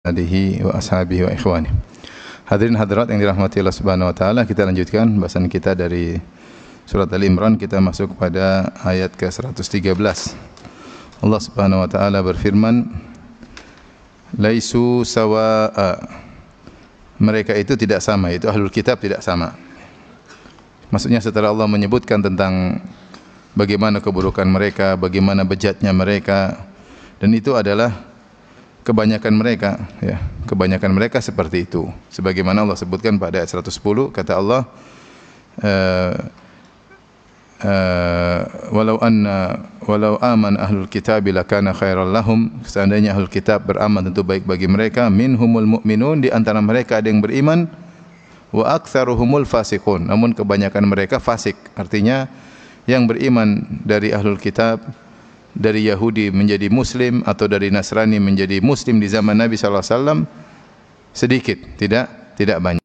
alihi wa ashabihi wa ikhwani. Hadirin hadirat yang dirahmati Allah Subhanahu wa taala, kita lanjutkan bahasan kita dari surat Al-Imran. Kita masuk kepada ayat ke-113. Allah Subhanahu wa taala berfirman, "Laisu sawa'a." Mereka itu tidak sama, itu ahlul kitab tidak sama. Maksudnya setelah Allah menyebutkan tentang bagaimana keburukan mereka, bagaimana bejatnya mereka, dan itu adalah kebanyakan mereka, ya. Kebanyakan mereka seperti itu. Sebagaimana Allah sebutkan pada ayat 110, kata Allah, walau aman ahlul kitab lakana khairal lahum. Seandainya ahlul kitab beramal tentu baik bagi mereka. Minhumul mu'minun, di antara mereka ada yang beriman. Wa aktsaruhumul fasiqun, namun kebanyakan mereka fasik. Artinya yang beriman dari ahlul kitab, dari Yahudi menjadi Muslim atau dari Nasrani menjadi Muslim di zaman Nabi sallallahu alaihi wasallam sedikit, tidak banyak.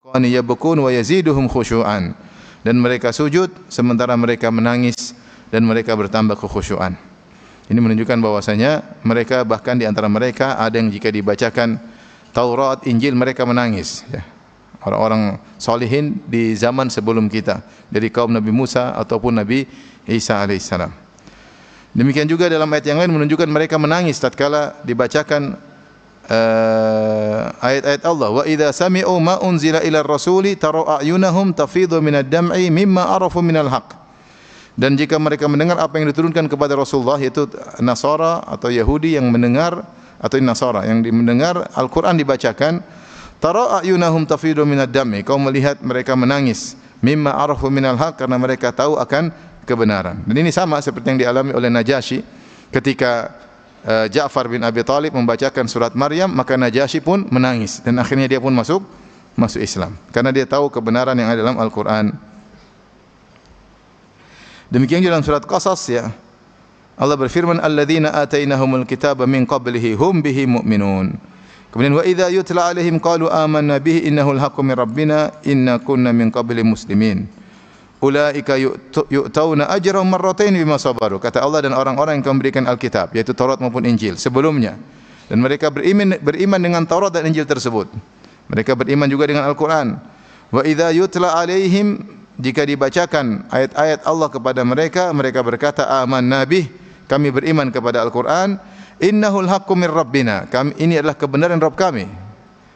qani yabkun wa yaziduhum khusyu'an. Dan mereka sujud sementara mereka menangis dan mereka bertambah kekhusyuan. Ini menunjukkan bahwasanya mereka bahkan di antara mereka ada yang jika dibacakan Taurat, Injil mereka menangis, ya. Orang-orang solihin di zaman sebelum kita dari kaum Nabi Musa ataupun Nabi Isa alaihissalam. Demikian juga dalam ayat yang lain menunjukkan mereka menangis tatkala dibacakan ayat-ayat Allah. Wa idza sami'u ma unzila ila rasuli tara a'yunahum tafidhu minad dam'i mimma arafu minal haqq. Dan jika mereka mendengar apa yang diturunkan kepada Rasulullah, yaitu Nasara atau Yahudi yang mendengar, atau Nasara yang mendengar Al-Quran dibacakan, tara a'yunahum tafidhu minad dam'i, kau melihat mereka menangis, mimma arafu minal haqq, karena mereka tahu akan kebenaran. Dan ini sama seperti yang dialami oleh Najasyi ketika Ja'far bin Abi Thalib membacakan surat Maryam, maka Najasyi pun menangis dan akhirnya dia pun masuk Islam karena dia tahu kebenaran yang ada dalam Al-Quran. Demikian juga dalam surat Qasas, ya. Allah berfirman, alladzina atainahumul kitaba min qablihi hum bihi mu'minun. Kemudian wa idza yutla alaihim qalu amanna bihi innahul haqqu min rabbina inna kunna min qabli muslimin. Ulaika yu'tauna ajrahum marratain bima sabaru. Kata Allah, dan orang-orang yang memberikan Alkitab, yaitu Taurat maupun Injil sebelumnya, dan mereka beriman dengan Taurat dan Injil tersebut. Mereka beriman juga dengan Al-Quran. Wa idza yutla alaihim, jika dibacakan ayat-ayat Allah kepada mereka, mereka berkata amanna bih, kami beriman kepada Al-Quran, innahul haqqu min rabbina, ini adalah kebenaran Rabb kami,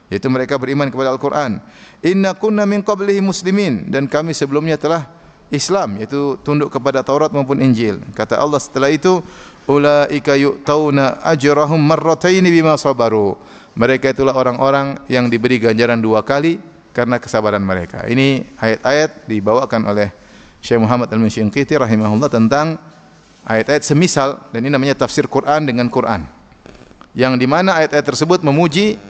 yaitu mereka beriman kepada Al-Quran. Inna kunna min qablihi muslimin, dan kami sebelumnya telah Islam, yaitu tunduk kepada Taurat maupun Injil. Kata Allah setelah itu, ulaika yu'tauna ajrahum marrataini bima sabaru, mereka itulah orang-orang yang diberi ganjaran 2 kali karena kesabaran mereka. Ini ayat-ayat dibawakan oleh Syekh Muhammad Al-Munshinqiti rahimahullah tentang ayat-ayat semisal, dan ini namanya tafsir Quran dengan Quran, yang dimana ayat-ayat tersebut memuji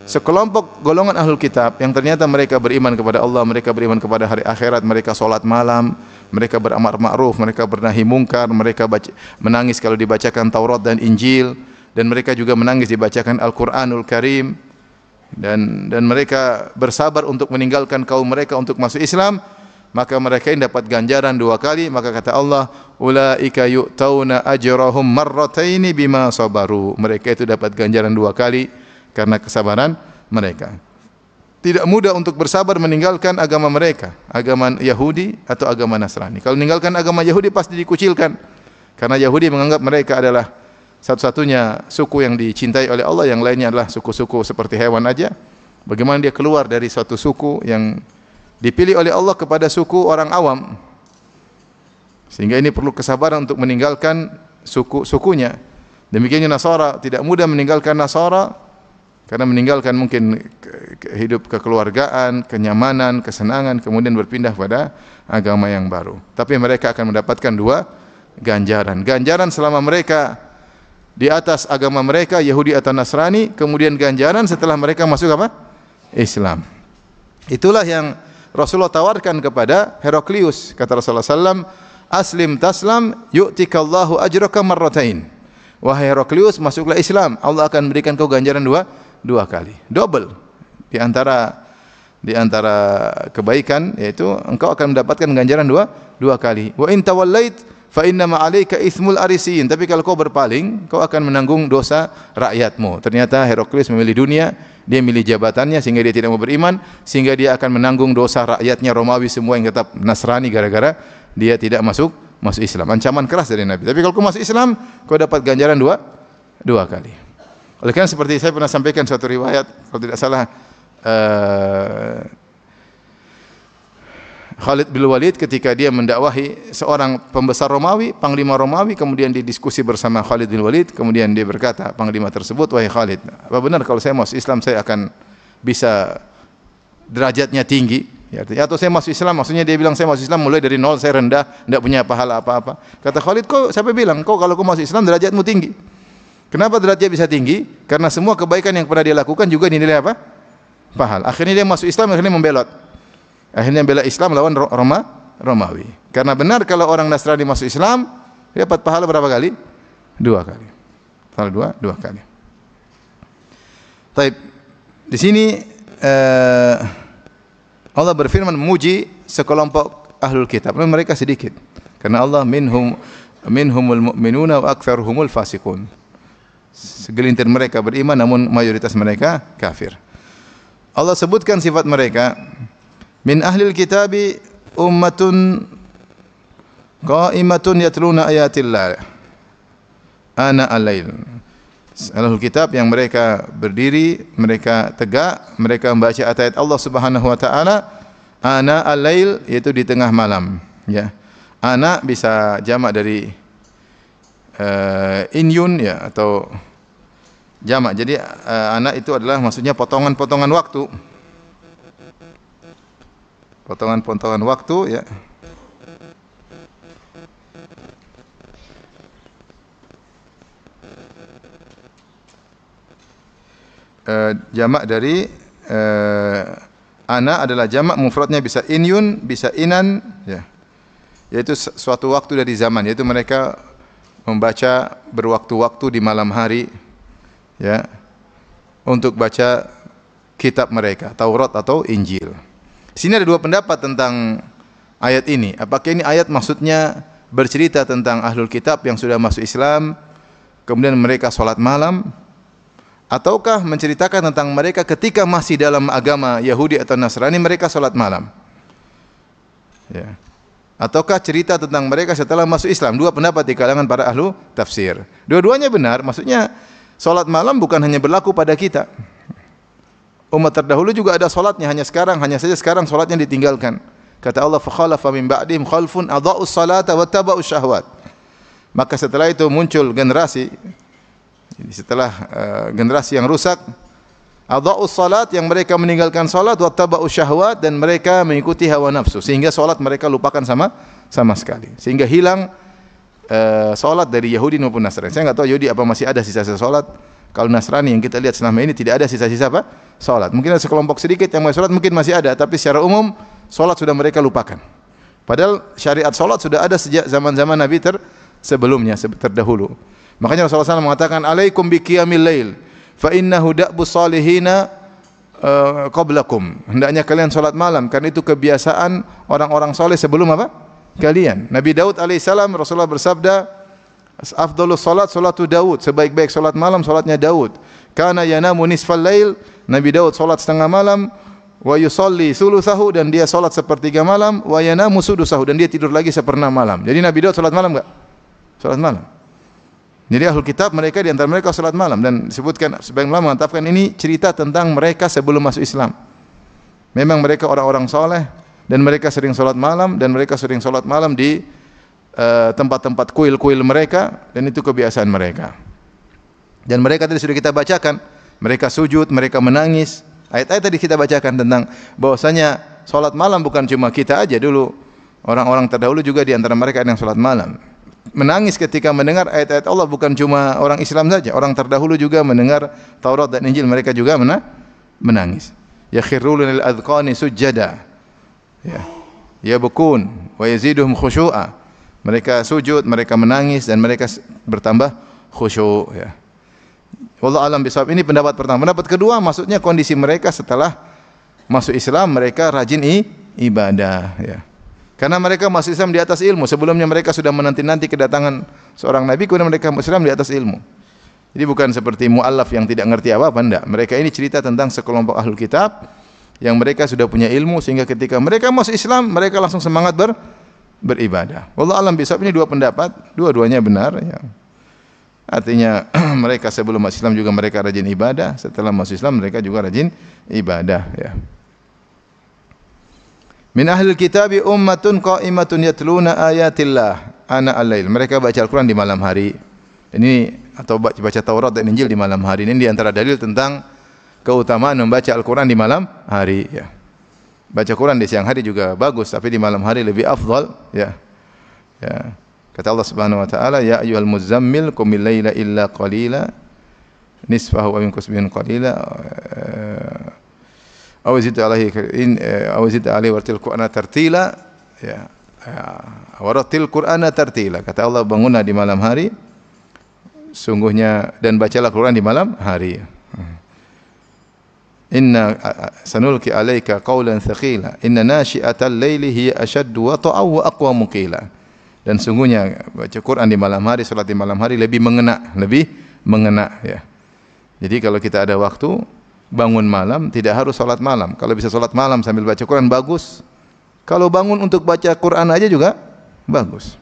sekelompok golongan ahlul kitab yang ternyata mereka beriman kepada Allah, mereka beriman kepada hari akhirat, mereka sholat malam, mereka beramar ma'ruf, mereka bernahi mungkar, mereka menangis kalau dibacakan Taurat dan Injil, dan mereka juga menangis dibacakan Al-Quranul Karim. Dan mereka bersabar untuk meninggalkan kaum mereka untuk masuk Islam, maka mereka ini dapat ganjaran 2 kali. Maka kata Allah, ulaika yu'tauna ajrahum marrataini bima sabaru, mereka itu dapat ganjaran 2 kali karena kesabaran mereka. Tidak mudah untuk bersabar meninggalkan agama mereka, agama Yahudi atau agama Nasrani. Kalau meninggalkan agama Yahudi pasti dikucilkan, karena Yahudi menganggap mereka adalah satu-satunya suku yang dicintai oleh Allah, yang lainnya adalah suku-suku seperti hewan aja. Bagaimana dia keluar dari suatu suku yang dipilih oleh Allah kepada suku orang awam? Sehingga ini perlu kesabaran untuk meninggalkan sukunya. Demikian Nasara, tidak mudah meninggalkan Nasara, karena meninggalkan mungkin hidup kekeluargaan, kenyamanan, kesenangan, kemudian berpindah pada agama yang baru. Tapi mereka akan mendapatkan 2 ganjaran. Ganjaran selama mereka di atas agama mereka, Yahudi atau Nasrani, kemudian ganjaran setelah mereka masuk apa? Islam. Itulah yang Rasulullah tawarkan kepada Heraklius. Kata Rasulullah SAW, aslim taslam yu'tikallahu ajraka marratain. Wahai Heraklius, masuklah Islam, Allah akan berikan kau ganjaran 2 kali, double. Di antara kebaikan, yaitu engkau akan mendapatkan ganjaran 2 kali. Wa in tawallait fa inna ma 'alaika itsmul arisiin. Tapi kalau kau berpaling, kau akan menanggung dosa rakyatmu. Ternyata Heraklius memilih dunia, dia memilih jabatannya sehingga dia tidak mau beriman, sehingga dia akan menanggung dosa rakyatnya Romawi semua yang tetap Nasrani gara-gara dia tidak masuk Islam. Ancaman keras dari Nabi. Tapi kalau kau masuk Islam, kau dapat ganjaran 2 kali. Oleh karena seperti saya pernah sampaikan suatu riwayat, kalau tidak salah Khalid bin Walid ketika dia mendakwahi seorang pembesar Romawi, panglima Romawi, kemudian didiskusi bersama Khalid bin Walid, kemudian dia berkata, panglima tersebut, wahai Khalid, apa benar kalau saya masuk Islam saya akan bisa derajatnya tinggi? Ya, atau saya masuk Islam, maksudnya dia bilang saya masuk Islam mulai dari nol, saya rendah, tidak punya pahala apa-apa. Kata Khalid, kau siapa bilang? Kau kalau kau masuk Islam derajatmu tinggi. Kenapa derajat bisa tinggi? Karena semua kebaikan yang pernah dia lakukan juga dinilai apa? Pahala. Akhirnya dia masuk Islam, akhirnya membelot. Akhirnya bela Islam lawan Romawi. Karena benar kalau orang Nasrani masuk Islam, dia dapat pahala berapa kali? 2 kali. Pahala 2 kali. Baik. Di sini Allah berfirman memuji sekelompok ahlul kitab, namun mereka sedikit. Karena Allah minhumul mu'minuna wa aktsaruhumul fasiqun. Segelintir mereka beriman namun mayoritas mereka kafir. Allah sebutkan sifat mereka, min ahlil kitabi ummatun qa'imatun yatluna ayatillah ana al-lail. Ahlul kitab yang mereka berdiri, mereka tegak, mereka membaca ayat Allah Subhanahu wa taala ana al-lail, yaitu di tengah malam, ya. Ana bisa jamak dari inyun, ya, atau jamak. Jadi ana itu adalah maksudnya potongan-potongan waktu. Potongan-potongan waktu, ya. Jamak dari ana adalah jamak, mufradnya bisa inyun, bisa inan, ya. Yaitu suatu waktu dari zaman, yaitu mereka membaca berwaktu-waktu di malam hari, ya, untuk baca kitab mereka, Taurat atau Injil. Sini ada dua pendapat tentang ayat ini. Apakah ini ayat maksudnya bercerita tentang ahlul kitab yang sudah masuk Islam, kemudian mereka salat malam, ataukah menceritakan tentang mereka ketika masih dalam agama Yahudi atau Nasrani mereka salat malam? Ya. Ataukah cerita tentang mereka setelah masuk Islam? Dua pendapat di kalangan para ahlu tafsir. Dua-duanya benar, maksudnya salat malam bukan hanya berlaku pada kita. Umat terdahulu juga ada salatnya, hanya saja sekarang salatnya ditinggalkan. Kata Allah, fa khalafa min ba'dihim khalfun adha'us salata wattaba'us syahwat. Maka setelah itu muncul generasi, setelah generasi yang rusak, adha'us salat, yang mereka meninggalkan salat, wattaba'us syahwat, dan mereka mengikuti hawa nafsu, sehingga salat mereka lupakan sama sekali, sehingga hilang salat dari Yahudi maupun Nasrani. Saya enggak tahu Yahudi apa masih ada sisa-sisa salat. Kalau Nasrani yang kita lihat selama ini tidak ada sisa-sisa apa? Salat. Mungkin ada sekelompok sedikit yang masih salat, mungkin masih ada, tapi secara umum salat sudah mereka lupakan. Padahal syariat salat sudah ada sejak zaman-zaman Nabi sebelumnya, terdahulu. Makanya Rasulullah SAW mengatakan, alaikum biqiyamil lail, fa innahu da'bus salihina qablakum. Hendaknya kalian salat malam, karena itu kebiasaan orang-orang saleh sebelum apa? Kalian. Nabi Daud alaihissalam, Rasulullah bersabda, afdhalus salat salatu Daud, sebaik-baik salat malam salatnya Daud. Kana yanamu nisfal lail, Nabi Daud salat setengah malam, wa yusalli sulusahu, dan dia salat sepertiga malam, wa yanamu sudusahu, dan dia tidur lagi seperempat malam. Jadi Nabi Daud salat malam enggak? Salat malam. Jadi ahlul kitab mereka di antara mereka salat malam, dan disebutkan sebagian ulama mengatakan ini cerita tentang mereka sebelum masuk Islam. Memang mereka orang-orang saleh dan mereka sering salat malam, dan mereka sering salat malam di tempat-tempat kuil-kuil mereka, dan itu kebiasaan mereka. Dan mereka tadi sudah kita bacakan, mereka sujud, mereka menangis. Ayat-ayat tadi kita bacakan tentang bahwasanya salat malam bukan cuma kita aja, dulu orang-orang terdahulu juga di antara mereka ada yang salat malam. Menangis ketika mendengar ayat-ayat Allah bukan cuma orang Islam saja, orang terdahulu juga mendengar Taurat dan Injil, mereka juga menangis. Yakhirruna lil adqani sujada, ya, yabkun wa yaziduhum khushu'a. Mereka sujud, mereka menangis, dan mereka bertambah khusyuk, ya. Wallahu alam bisawab. Ini pendapat pertama. Pendapat kedua, maksudnya kondisi mereka setelah masuk Islam, mereka rajin ibadah, ya. Karena mereka masuk Islam di atas ilmu. Sebelumnya mereka sudah menanti-nanti kedatangan seorang nabi, kemudian mereka masuk Islam di atas ilmu. Jadi bukan seperti mu'allaf yang tidak ngerti apa-apa, enggak. Mereka ini cerita tentang sekelompok ahlul kitab yang mereka sudah punya ilmu, sehingga ketika mereka masuk Islam, mereka langsung semangat beribadah. Wallahu alam bisawab. Ini dua pendapat, dua-duanya benar, ya. Artinya mereka sebelum masuk Islam juga mereka rajin ibadah, setelah masuk Islam mereka juga rajin ibadah, ya. Min ahlil kitabi ummatun qa'imatun yatluna ayatillah ana al-lail. Mereka baca Al-Qur'an di malam hari. Ini atau baca Taurat dan Injil di malam hari. Ini di antara dalil tentang keutamaan membaca Al-Qur'an di malam hari, ya. Baca Quran di siang hari juga bagus, tapi di malam hari lebih afdal, ya. Ya. Kata Allah Subhanahu wa taala, ya ayyuhal muzammil qumil laila illa qalila nisfahu wa minqus min qalila aw zid alaihi wartil qur'ana tartila, ya. Waratil qur'ana tartila. Kata Allah, bangunlah di malam hari sungguhnya dan bacalah Quran di malam hari. Inna sanulqi 'alaika qawlan thaqila. Inna nashi'atal laili hiya ashaddu wata'an wa aqwamu qila. Dan sungguhnya baca Quran di malam hari, salat di malam hari lebih mengena ya. Jadi kalau kita ada waktu bangun malam, tidak harus salat malam. Kalau bisa salat malam sambil baca Quran bagus. Kalau bangun untuk baca Quran aja juga bagus.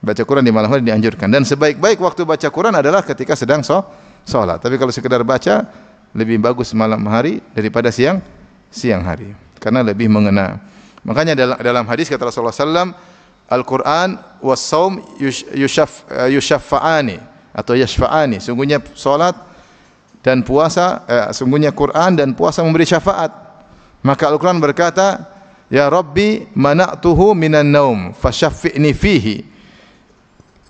Baca Quran di malam hari dianjurkan, dan sebaik-baik waktu baca Quran adalah ketika sedang salat. Tapi kalau sekedar baca, lebih bagus malam hari daripada siang hari, karena lebih mengena. Makanya dalam hadis kata Rasulullah SAW, Al-Quran was-saum yushafa'ani atau yashfa'ani. Sungguhnya salat dan puasa, sungguhnya Quran dan puasa memberi syafaat. Maka Al-Quran berkata, Ya Rabbi mana'tuhu minan naum fashaffi'ni fihi.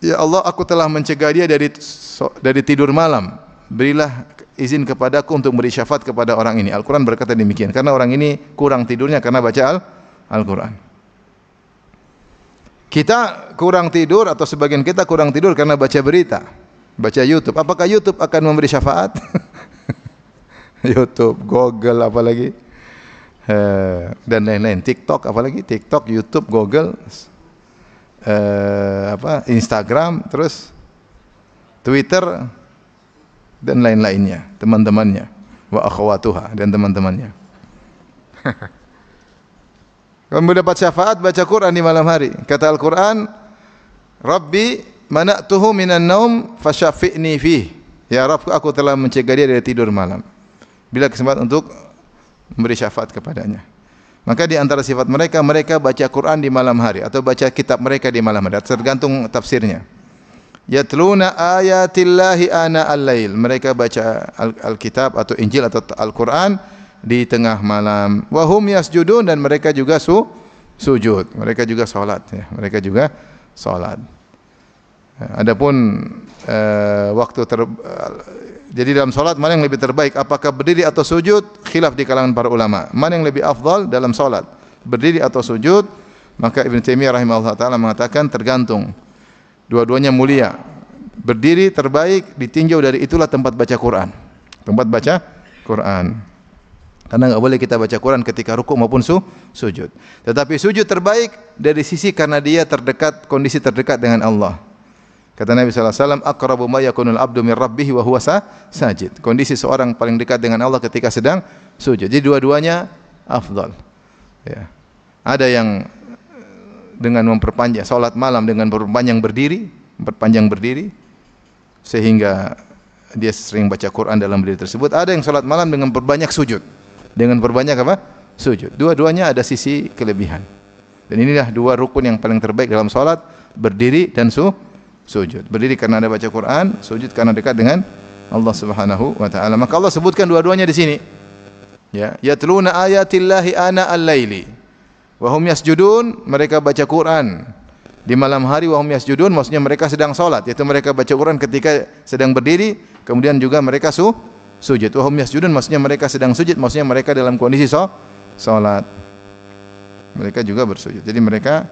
Ya Allah, aku telah mencegah dia dari tidur malam. Berilah izin kepadaku untuk beri syafaat kepada orang ini. Al-Quran berkata demikian, karena orang ini kurang tidurnya karena baca Al-Quran. Kita kurang tidur, atau sebagian kita kurang tidur karena baca berita, baca YouTube. Apakah YouTube akan memberi syafaat? YouTube, Google, apalagi dan lain-lain, TikTok, apalagi TikTok, YouTube, Google, Instagram, terus Twitter dan lain-lainnya, teman-temannya, wa akhwatuha, dan teman-temannya. Kamu mendapat syafaat baca Quran di malam hari. Kata Al-Quran, Rabbi mana'tuhu minan naum fasyafi'ni fih. Ya Rabb, aku telah mencegah dia dari tidur malam. Bila kesempatan untuk memberi syafaat kepadanya. Maka di antara sifat mereka, mereka baca Quran di malam hari atau baca kitab mereka di malam hari, tergantung tafsirnya. Yatluna ayatillahi ana al-lail. Mereka baca Alkitab atau Injil atau Al-Quran di tengah malam. Wa hum yasjudun, dan mereka juga sujud. Mereka juga salat ya. Mereka juga salat. Adapun jadi dalam salat mana yang lebih terbaik? Apakah berdiri atau sujud? Khilaf di kalangan para ulama. Mana yang lebih afdal dalam salat? Berdiri atau sujud? Maka Ibnu Taimiyah rahimahullah taala mengatakan tergantung. Dua-duanya mulia. Berdiri terbaik, ditinjau dari itulah tempat baca Quran. Tempat baca Quran. Karena enggak boleh kita baca Quran ketika rukuk maupun sujud. Tetapi sujud terbaik dari sisi karena dia terdekat, kondisi terdekat dengan Allah. Kata Nabi sallallahu alaihi wasallam, aqrabu ma yakunul abdu min rabbih wa huwa sajid. Kondisi seorang paling dekat dengan Allah ketika sedang sujud. Jadi dua-duanya afdal. Ya. Ada yang dengan memperpanjang salat malam dengan memperpanjang berdiri sehingga dia sering baca Quran dalam berdiri tersebut. Ada yang salat malam dengan berbanyak sujud. Dengan berbanyak apa? Sujud. Dua-duanya ada sisi kelebihan. Dan inilah dua rukun yang paling terbaik dalam salat, berdiri dan sujud. Berdiri karena ada baca Quran, sujud karena dekat dengan Allah Subhanahu wa taala. Maka Allah sebutkan dua-duanya di sini. Ya, yatluna ayatillahi ana al-laili wa hum yasjudun, mereka baca Quran di malam hari, wa hum yasjudun maksudnya mereka sedang salat, yaitu mereka baca Quran ketika sedang berdiri, kemudian juga mereka sujud. Wa hum yasjudun maksudnya mereka sedang sujud, maksudnya mereka dalam kondisi salat. Mereka juga bersujud. Jadi mereka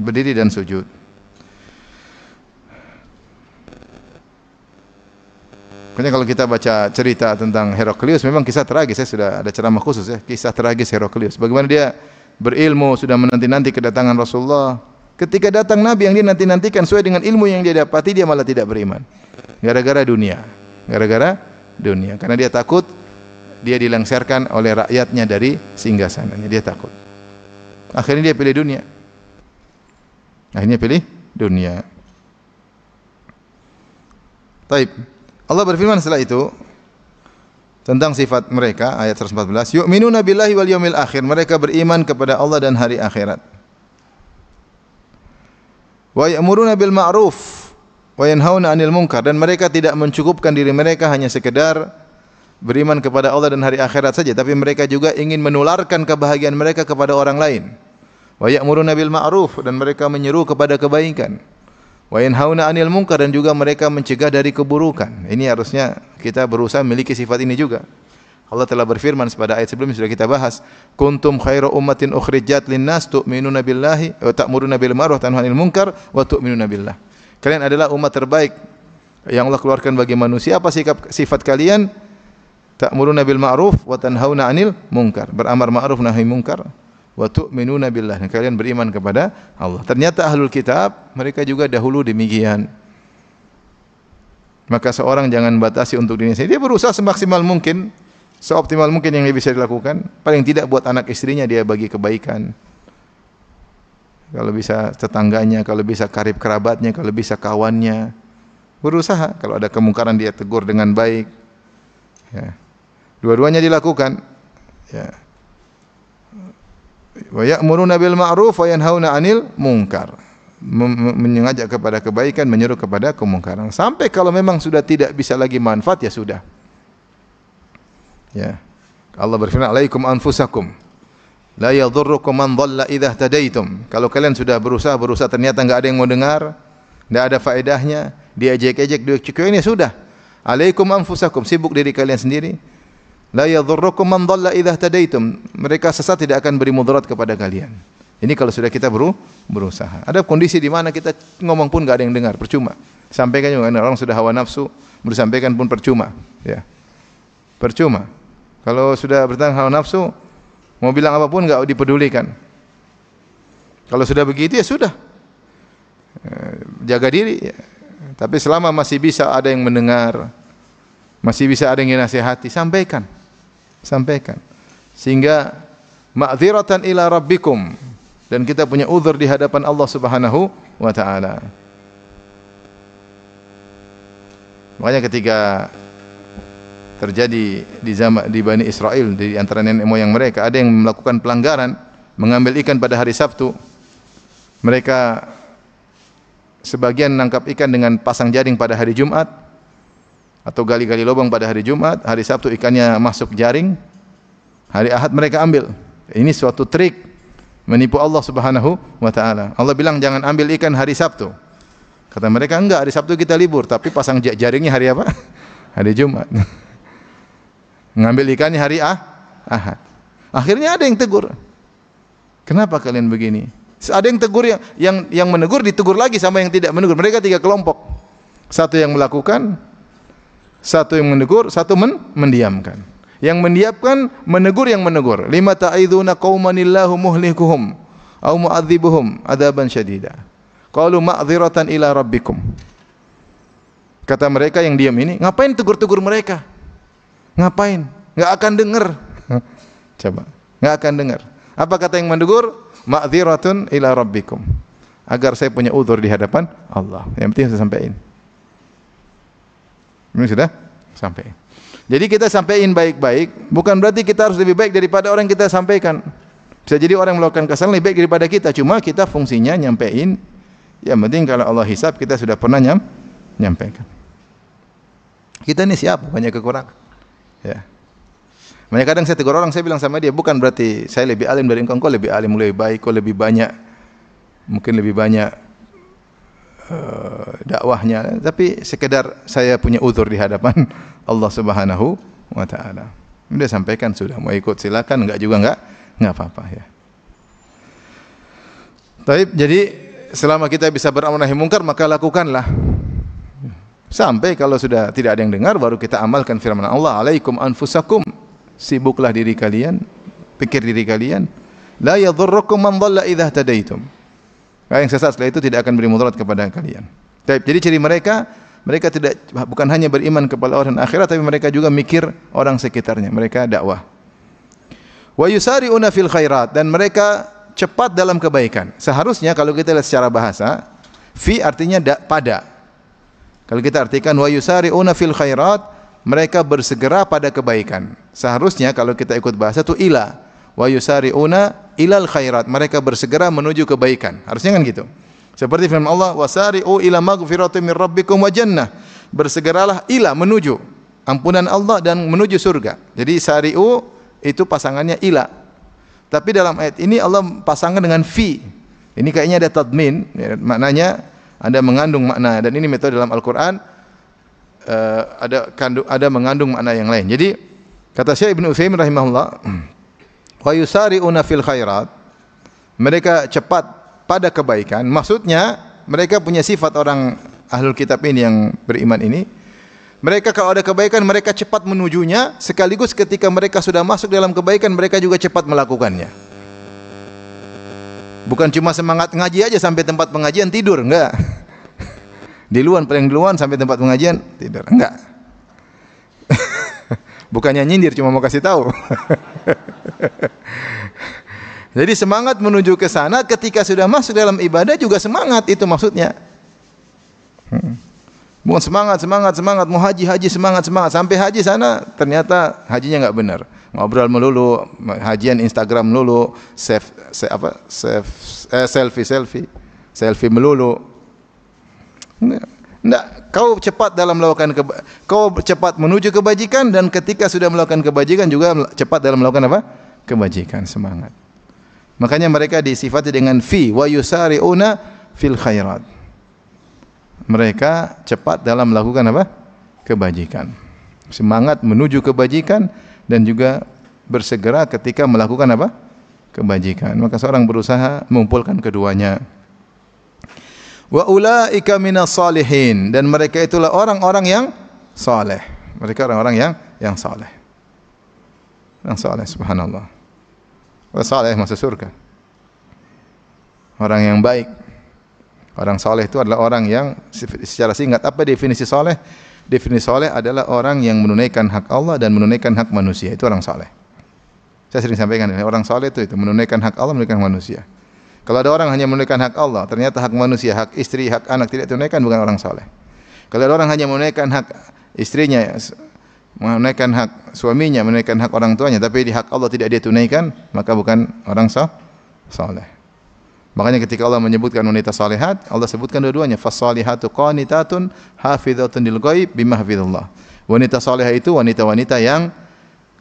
berdiri dan sujud. Makanya kalau kita baca cerita tentang Heraklius, memang kisah tragis. Saya sudah ada ceramah khusus ya, kisah tragis Heraklius. Bagaimana dia berilmu, sudah menanti-nanti kedatangan Rasulullah. Ketika datang Nabi yang dia nanti-nantikan sesuai dengan ilmu yang dia dapati, dia malah tidak beriman. Gara-gara dunia. Karena dia takut dia dilengsarkan oleh rakyatnya dari singgasananya. Dia takut. Akhirnya dia pilih dunia. Taib. Allah berfirman setelah itu tentang sifat mereka, ayat 114, yu'minuna billahi wal yawmil akhir, mereka beriman kepada Allah dan hari akhirat. Wa ya'muruna bil ma'ruf wa yanhauna 'anil munkar, dan mereka tidak mencukupkan diri mereka hanya sekedar beriman kepada Allah dan hari akhirat saja, tapi mereka juga ingin menularkan kebahagiaan mereka kepada orang lain. Wa ya'muruna bil ma'ruf, dan mereka menyeru kepada kebaikan. Wa yanhauna 'anil munkar, dan juga mereka mencegah dari keburukan. Ini harusnya kita berusaha memiliki sifat ini juga. Allah telah berfirman pada ayat sebelumnya sudah kita bahas, kuntum khairu ummatin ukhrijat linnas tu'minuna billahi wa ta'muruna bil ma'ruf wa tanhauna 'anil munkar wa tu'minuna billah. Kalian adalah umat terbaik yang Allah keluarkan bagi manusia. Apa sifat kalian? ta'muruna bil ma'ruf wa tanhauna 'anil munkar. Beramar ma'ruf nahi munkar. Wa tu'minuna billah. Kalian beriman kepada Allah. Ternyata ahlul kitab mereka juga dahulu demikian. Maka seorang jangan batasi untuk dirinya sendiri. Dia berusaha semaksimal mungkin, seoptimal mungkin yang bisa dilakukan. Paling tidak buat anak istrinya dia bagi kebaikan. Kalau bisa tetangganya, kalau bisa karib kerabatnya, kalau bisa kawannya. Berusaha. Kalau ada kemungkaran dia tegur dengan baik. Ya. Dua-duanya dilakukan. Ya. Wa ya'muruna bil ma'ruf wa yanhauna 'anil munkar. Mengajak kepada kebaikan, menyeru kepada kemungkaran. Sampai kalau memang sudah tidak bisa lagi manfaat, ya sudah. Ya. Allah berfirman, "Alaikum anfusakum. La yadhurrukum man dhalla idza tadaitum." Kalau kalian sudah berusaha ternyata enggak ada yang mau dengar, enggak ada faedahnya, diejek-ejek, dicukuin, ya sudah. Alaikum anfusakum, sibuk diri kalian sendiri. La yadhurrukum man dhalla idza tadaitum. Mereka sesat tidak akan beri mudarat kepada kalian. Ini kalau sudah kita berusaha. Ada kondisi di mana kita ngomong pun enggak ada yang dengar, percuma. Sampaikan juga orang sudah hawa nafsu, bersampaikan pun percuma, ya. Percuma. Kalau sudah bertanya hawa nafsu, mau bilang apapun enggak dipedulikan. Kalau sudah begitu ya sudah. Jaga diri ya. Tapi selama masih bisa ada yang mendengar, masih bisa ada yang dinasihati, sampaikan. Sampaikan. Sehingga ma'dziratan ila rabbikum, dan kita punya uzur di hadapan Allah Subhanahu wa taala. Makanya ketika terjadi di Bani Israel, di antara nenek moyang mereka, ada yang melakukan pelanggaran, mengambil ikan pada hari Sabtu. Mereka sebagian menangkap ikan dengan pasang jaring pada hari Jumat, atau gali-gali lubang pada hari Jumat. Hari Sabtu ikannya masuk jaring, hari Ahad mereka ambil. Ini suatu trik menipu Allah Subhanahu wa taala. Allah bilang jangan ambil ikan hari Sabtu. Kata mereka, enggak, hari Sabtu kita libur, tapi pasang jaringnya hari apa? Hari Jumat. Ngambil ikannya hari Ahad. Akhirnya ada yang tegur. Kenapa kalian begini? Ada yang tegur, yang menegur ditegur lagi sama yang tidak menegur. Mereka 3 kelompok. Satu yang melakukan, satu yang menegur, satu mendiamkan. Yang mendiamkan menegur yang menegur. Lima ta'iduna qaumanillahu muhlikuhum aw mu'adzibuhum adzaban syadida. Qalu ma'dziratan ila rabbikum. Kata mereka yang diam ini, ngapain tegur-tegur mereka? Ngapain? Enggak akan dengar. Coba, enggak akan dengar. Apa kata yang menegur? Ma'dziratun ila rabbikum. Agar saya punya uzur di hadapan Allah. Yang penting saya sampaikan. Ini sudah sampai. Jadi kita sampaikan baik-baik, bukan berarti kita harus lebih baik daripada orang yang kita sampaikan. Bisa jadi orang yang melakukan kesalahan lebih baik daripada kita, cuma kita fungsinya nyampein. Yang penting kalau Allah hisab kita sudah pernah nyampaikan. Kita ini siapa? Banyak kekurangan. Ya. Banyak kadang saya tegur orang, saya bilang sama dia, bukan berarti saya lebih alim dari engkau lebih alim, lebih baik, kau lebih banyak, mungkin lebih banyak dakwahnya, tapi sekedar saya punya uzur di hadapan Allah Subhanahu wa taala. Sudah sampaikan, sudah mau ikut silakan, enggak juga enggak apa-apa ya. Baik, jadi selama kita bisa beramar nahi munkar maka lakukanlah. Sampai kalau sudah tidak ada yang dengar baru kita amalkan firman Allah, "Alaikum anfusakum." Sibuklah diri kalian, pikir diri kalian. La yadhurrukum man dhalla idza tadaitum. Yang sesat setelah itu tidak akan beri mudarat kepada kalian. Jadi ciri mereka tidak bukan hanya beriman kepada Allah dan akhirat, tapi mereka juga mikir orang sekitarnya. Mereka dakwah. Wa yusari'una fil khairat, dan mereka cepat dalam kebaikan. Seharusnya kalau kita lihat secara bahasa, fi artinya pada. Kalau kita artikan wa yusari'una fil khairat, mereka bersegera pada kebaikan. Seharusnya kalau kita ikut bahasa itu ila. Wa yusari'una ilal khairat, mereka bersegera menuju kebaikan. Harusnya kan gitu. Seperti firman Allah, wasari'u ila maghfiratin min rabbikum wa jannah. Bersegeralah ila, menuju ampunan Allah dan menuju surga. Jadi sari'u itu pasangannya ila. Tapi dalam ayat ini Allah pasangkan dengan fi. Ini kayaknya ada tadmin, ya, maknanya ada mengandung makna, dan ini metode dalam Al-Qur'an ada mengandung makna yang lain. Jadi kata Syekh Ibnu Utsaimin rahimahullah, wa yusari'una fil khairat, mereka cepat pada kebaikan. Maksudnya mereka punya sifat orang ahlul kitab ini yang beriman ini, Mereka kalau ada kebaikan mereka cepat menujunya, sekaligus ketika mereka sudah masuk dalam kebaikan mereka juga cepat melakukannya. Bukan cuma semangat ngaji aja sampai tempat pengajian tidur, enggak. Paling duluan sampai tempat pengajian tidur, enggak. Bukannya nyindir, cuma mau kasih tahu. Jadi semangat menuju ke sana, ketika sudah masuk dalam ibadah juga semangat, itu maksudnya. Bukan semangat, mau haji semangat, sampai haji sana ternyata hajinya enggak benar. Ngobrol melulu, hajian Instagram melulu, selfie melulu. Enggak, kau cepat dalam melakukan kau cepat menuju kebajikan, dan ketika sudah melakukan kebajikan juga cepat dalam melakukan apa? Kebajikan, semangat. Makanya mereka disifati dengan wa yusari'una fil khairat. Mereka cepat dalam melakukan apa? Kebajikan. Semangat menuju kebajikan dan juga bersegera ketika melakukan apa? Kebajikan. Maka seorang berusaha mengumpulkan keduanya. Wa ulaika minas salihin, dan mereka itulah orang-orang yang saleh. Mereka orang-orang yang saleh. Yang saleh, subhanallah. Wa saleh masuk surga. Orang yang baik. Orang saleh itu adalah orang yang, secara singkat apa definisi saleh? Definisi saleh adalah orang yang menunaikan hak Allah dan menunaikan hak manusia. Itu orang saleh. Saya sering sampaikan, orang saleh itu menunaikan hak Allah, menunaikan hak manusia. Kalau ada orang hanya menunaikan hak Allah, ternyata hak manusia, hak istri, hak anak tidak tunaikan, bukan orang saleh. Kalau ada orang hanya menunaikan hak istrinya, menunaikan hak suaminya, menunaikan hak orang tuanya, tapi di hak Allah tidak dia tunaikan, maka bukan orang saleh. Makanya ketika Allah menyebutkan wanita salihat, Allah sebutkan dua-duanya, fas-salihatu qanitatun hafizatun lil ghaib bima hafizallah. Wanita salihah itu wanita-wanita yang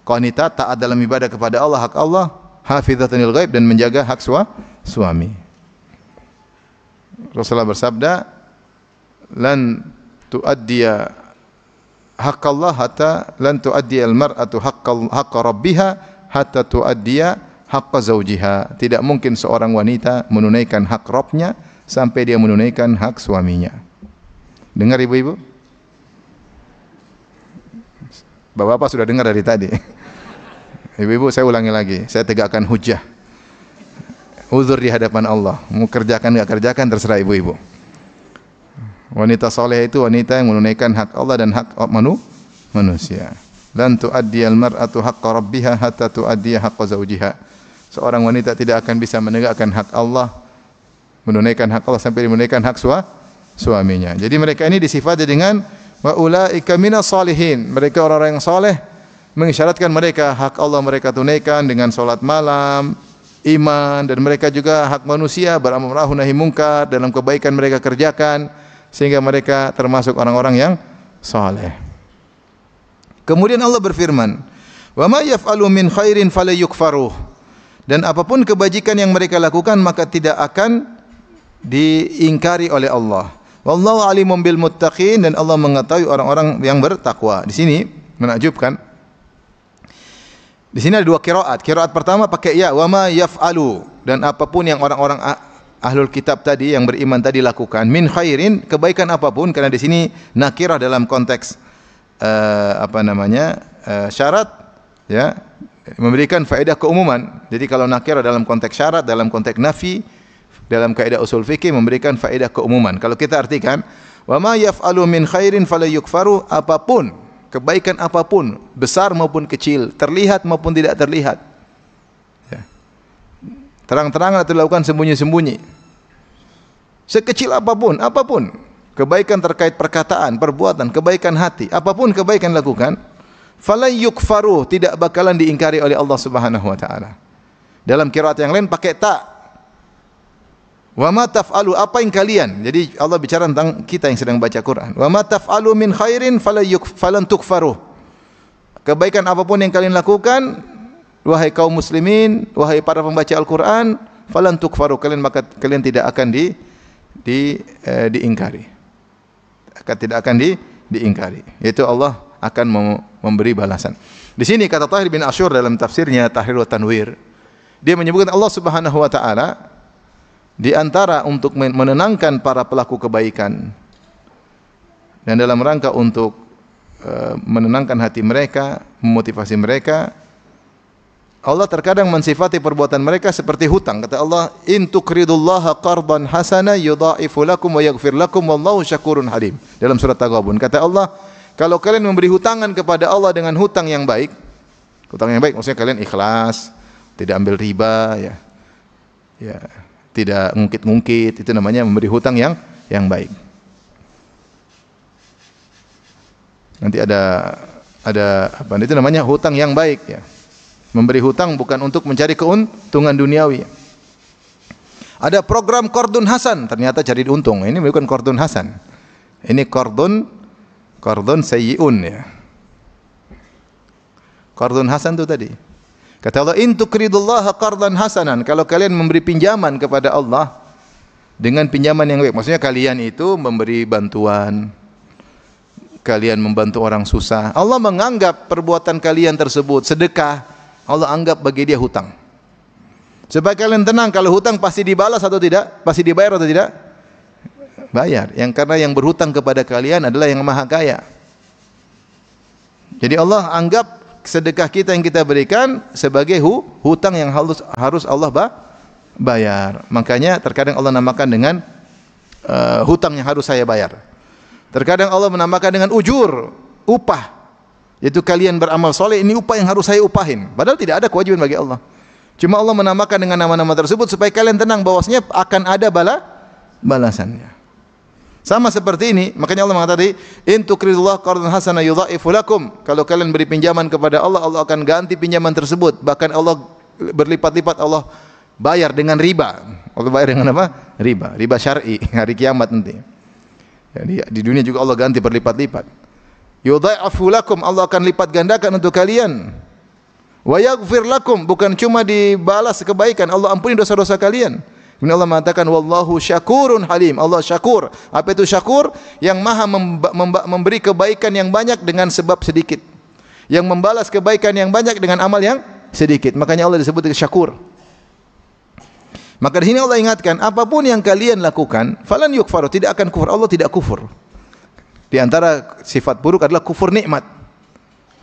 qanitat, taat dalam ibadah kepada Allah, hak Allah, hafizatun lil ghaib, dan menjaga hak suami. Rasulullah bersabda, lan tuaddiya haqqallah hatta lan tuaddiya al-mar'atu haqqa rabbiha hatta tuaddiya haqqa zawjiha. Tidak mungkin seorang wanita menunaikan hak Rabbnya sampai dia menunaikan hak suaminya. Dengar ibu-ibu? Bapak-bapak sudah dengar dari tadi. Ibu-ibu, saya ulangi lagi, saya tegakkan hujjah. Uzur di hadapan Allah. Mau kerjakan enggak kerjakan terserah ibu-ibu. Wanita saleh itu wanita yang menunaikan hak Allah dan hak manusia. Lan tu'addiyal mar'atu haqqa rabbiha hatta tu'addiya haqqa zawjiha. Seorang wanita tidak akan bisa menegakkan hak Allah, menunaikan hak Allah sampai menunaikan hak suaminya. Jadi mereka ini disifati dengan wa ulaika minas salihin. Mereka orang-orang yang saleh, mengisyaratkan mereka hak Allah mereka tunaikan dengan salat malam, iman, dan mereka juga hak manusia, beramar ma'ruf nahi munkar, dalam kebaikan mereka kerjakan, sehingga mereka termasuk orang-orang yang saleh. Kemudian Allah berfirman, wa ma yaf'alu min khairin falyukfaruh. Dan apapun kebajikan yang mereka lakukan maka tidak akan diingkari oleh Allah. Wallahu alimum bil muttaqin, dan Allah mengetahui orang-orang yang bertakwa. Di sini menakjubkan. Di sini ada dua qiraat. Qiraat pertama pakai ya, wa ma yaf'alu, dan apapun yang orang-orang ahlul kitab tadi yang beriman tadi lakukan, min khairin, kebaikan apapun, karena di sini nakirah dalam konteks syarat, ya, memberikan faedah keumuman. Jadi kalau nakirah dalam konteks syarat, dalam konteks nafi, dalam kaidah usul fikih memberikan faedah keumuman. Kalau kita artikan, wa ma yaf'alu min khairin falyukfaru, apapun, kebaikan apapun, besar maupun kecil, terlihat maupun tidak terlihat, ya, terang-terangan atau dilakukan sembunyi-sembunyi, sekecil apapun, kebaikan terkait perkataan, perbuatan, kebaikan hati, apapun kebaikan lakukan, fala yukfaru, tidak bakalan diingkari oleh Allah Subhanahu wa taala. Dalam qiraat yang lain pakai ta. Wa ma taf'alu, apa yang kalian. Jadi Allah bicara tentang kita yang sedang baca Quran. Wa ma taf'alu min khairin falan tukfaru. Kebaikan apapun yang kalian lakukan, wahai kaum muslimin, wahai para pembaca Al-Qur'an, falan tukfaru, kalian tidak akan diingkari. Tidak akan diingkari. Yaitu Allah akan memberi balasan. Di sini kata Tahir bin Asyur dalam tafsirnya Tahrir wa Tanwir, dia menyebutkan Allah Subhanahu wa taala di antara untuk menenangkan para pelaku kebaikan dan dalam rangka untuk menenangkan hati mereka, memotivasi mereka. Allah terkadang mensifati perbuatan mereka seperti hutang. Kata Allah, "In tuqridullaha qardan hasana yudha'ifu lakum wa yaghfir lakum wallahu syakurun halim." Dalam surat Taghabun kata Allah, kalau kalian memberi hutangan kepada Allah dengan hutang yang baik, hutang yang baik maksudnya kalian ikhlas, tidak ambil riba, ya, tidak ngungkit-ngungkit, itu namanya memberi hutang yang baik. Nanti ada apa? Itu namanya hutang yang baik, ya. Memberi hutang bukan untuk mencari keuntungan duniawi. Ada program qardun hasan, ternyata cari untung. Ini bukan qardun hasan. Ini qardun sayyi'un, ya. Qardun hasan itu tadi. Kata Allah, "In tuqridullaha qardan hasanan." Kalau kalian memberi pinjaman kepada Allah dengan pinjaman yang baik, maksudnya kalian itu memberi bantuan, kalian membantu orang susah. Allah menganggap perbuatan kalian tersebut sedekah. Allah anggap bagi dia hutang. Supaya kalian tenang, kalau hutang pasti dibalas atau tidak? Pasti dibayar atau tidak? Bayar. Karena yang berhutang kepada kalian adalah yang maha kaya. Jadi Allah anggap sedekah kita yang kita berikan sebagai hutang yang harus Allah bayar. Makanya terkadang Allah namakan dengan hutang yang harus saya bayar. Terkadang Allah menamakan dengan ujur, upah. Yaitu kalian beramal soleh, ini upah yang harus saya upahin. Padahal tidak ada kewajiban bagi Allah. Cuma Allah menamakan dengan nama-nama tersebut supaya kalian tenang bahwasanya akan ada balasannya. Sama seperti ini, makanya Allah mengatakan, "In tuqridullaha qardan hasanan yudha'ifu lakum." Kalau kalian beri pinjaman kepada Allah, Allah akan ganti pinjaman tersebut. Bahkan Allah berlipat-lipat, Allah bayar dengan riba. Allah bayar dengan apa? Riba syar'i, hari kiamat nanti. Jadi di dunia juga Allah ganti berlipat-lipat. Yudha'ifu lakum, Allah akan lipat gandakan untuk kalian. Wa yaghfir lakum, bukan cuma dibalas kebaikan, Allah ampuni dosa-dosa kalian. Kemudian Allah mengatakan, wallahu syakurun halim. Allah syakur. Apa itu syakur? Yang maha memberi kebaikan yang banyak dengan sebab sedikit. Yang membalas kebaikan yang banyak dengan amal yang sedikit. Makanya Allah disebut syakur. Maka di sini Allah ingatkan, apapun yang kalian lakukan, falan yukfaru, tidak akan kufur. Allah tidak kufur. Di antara sifat buruk adalah kufur nikmat.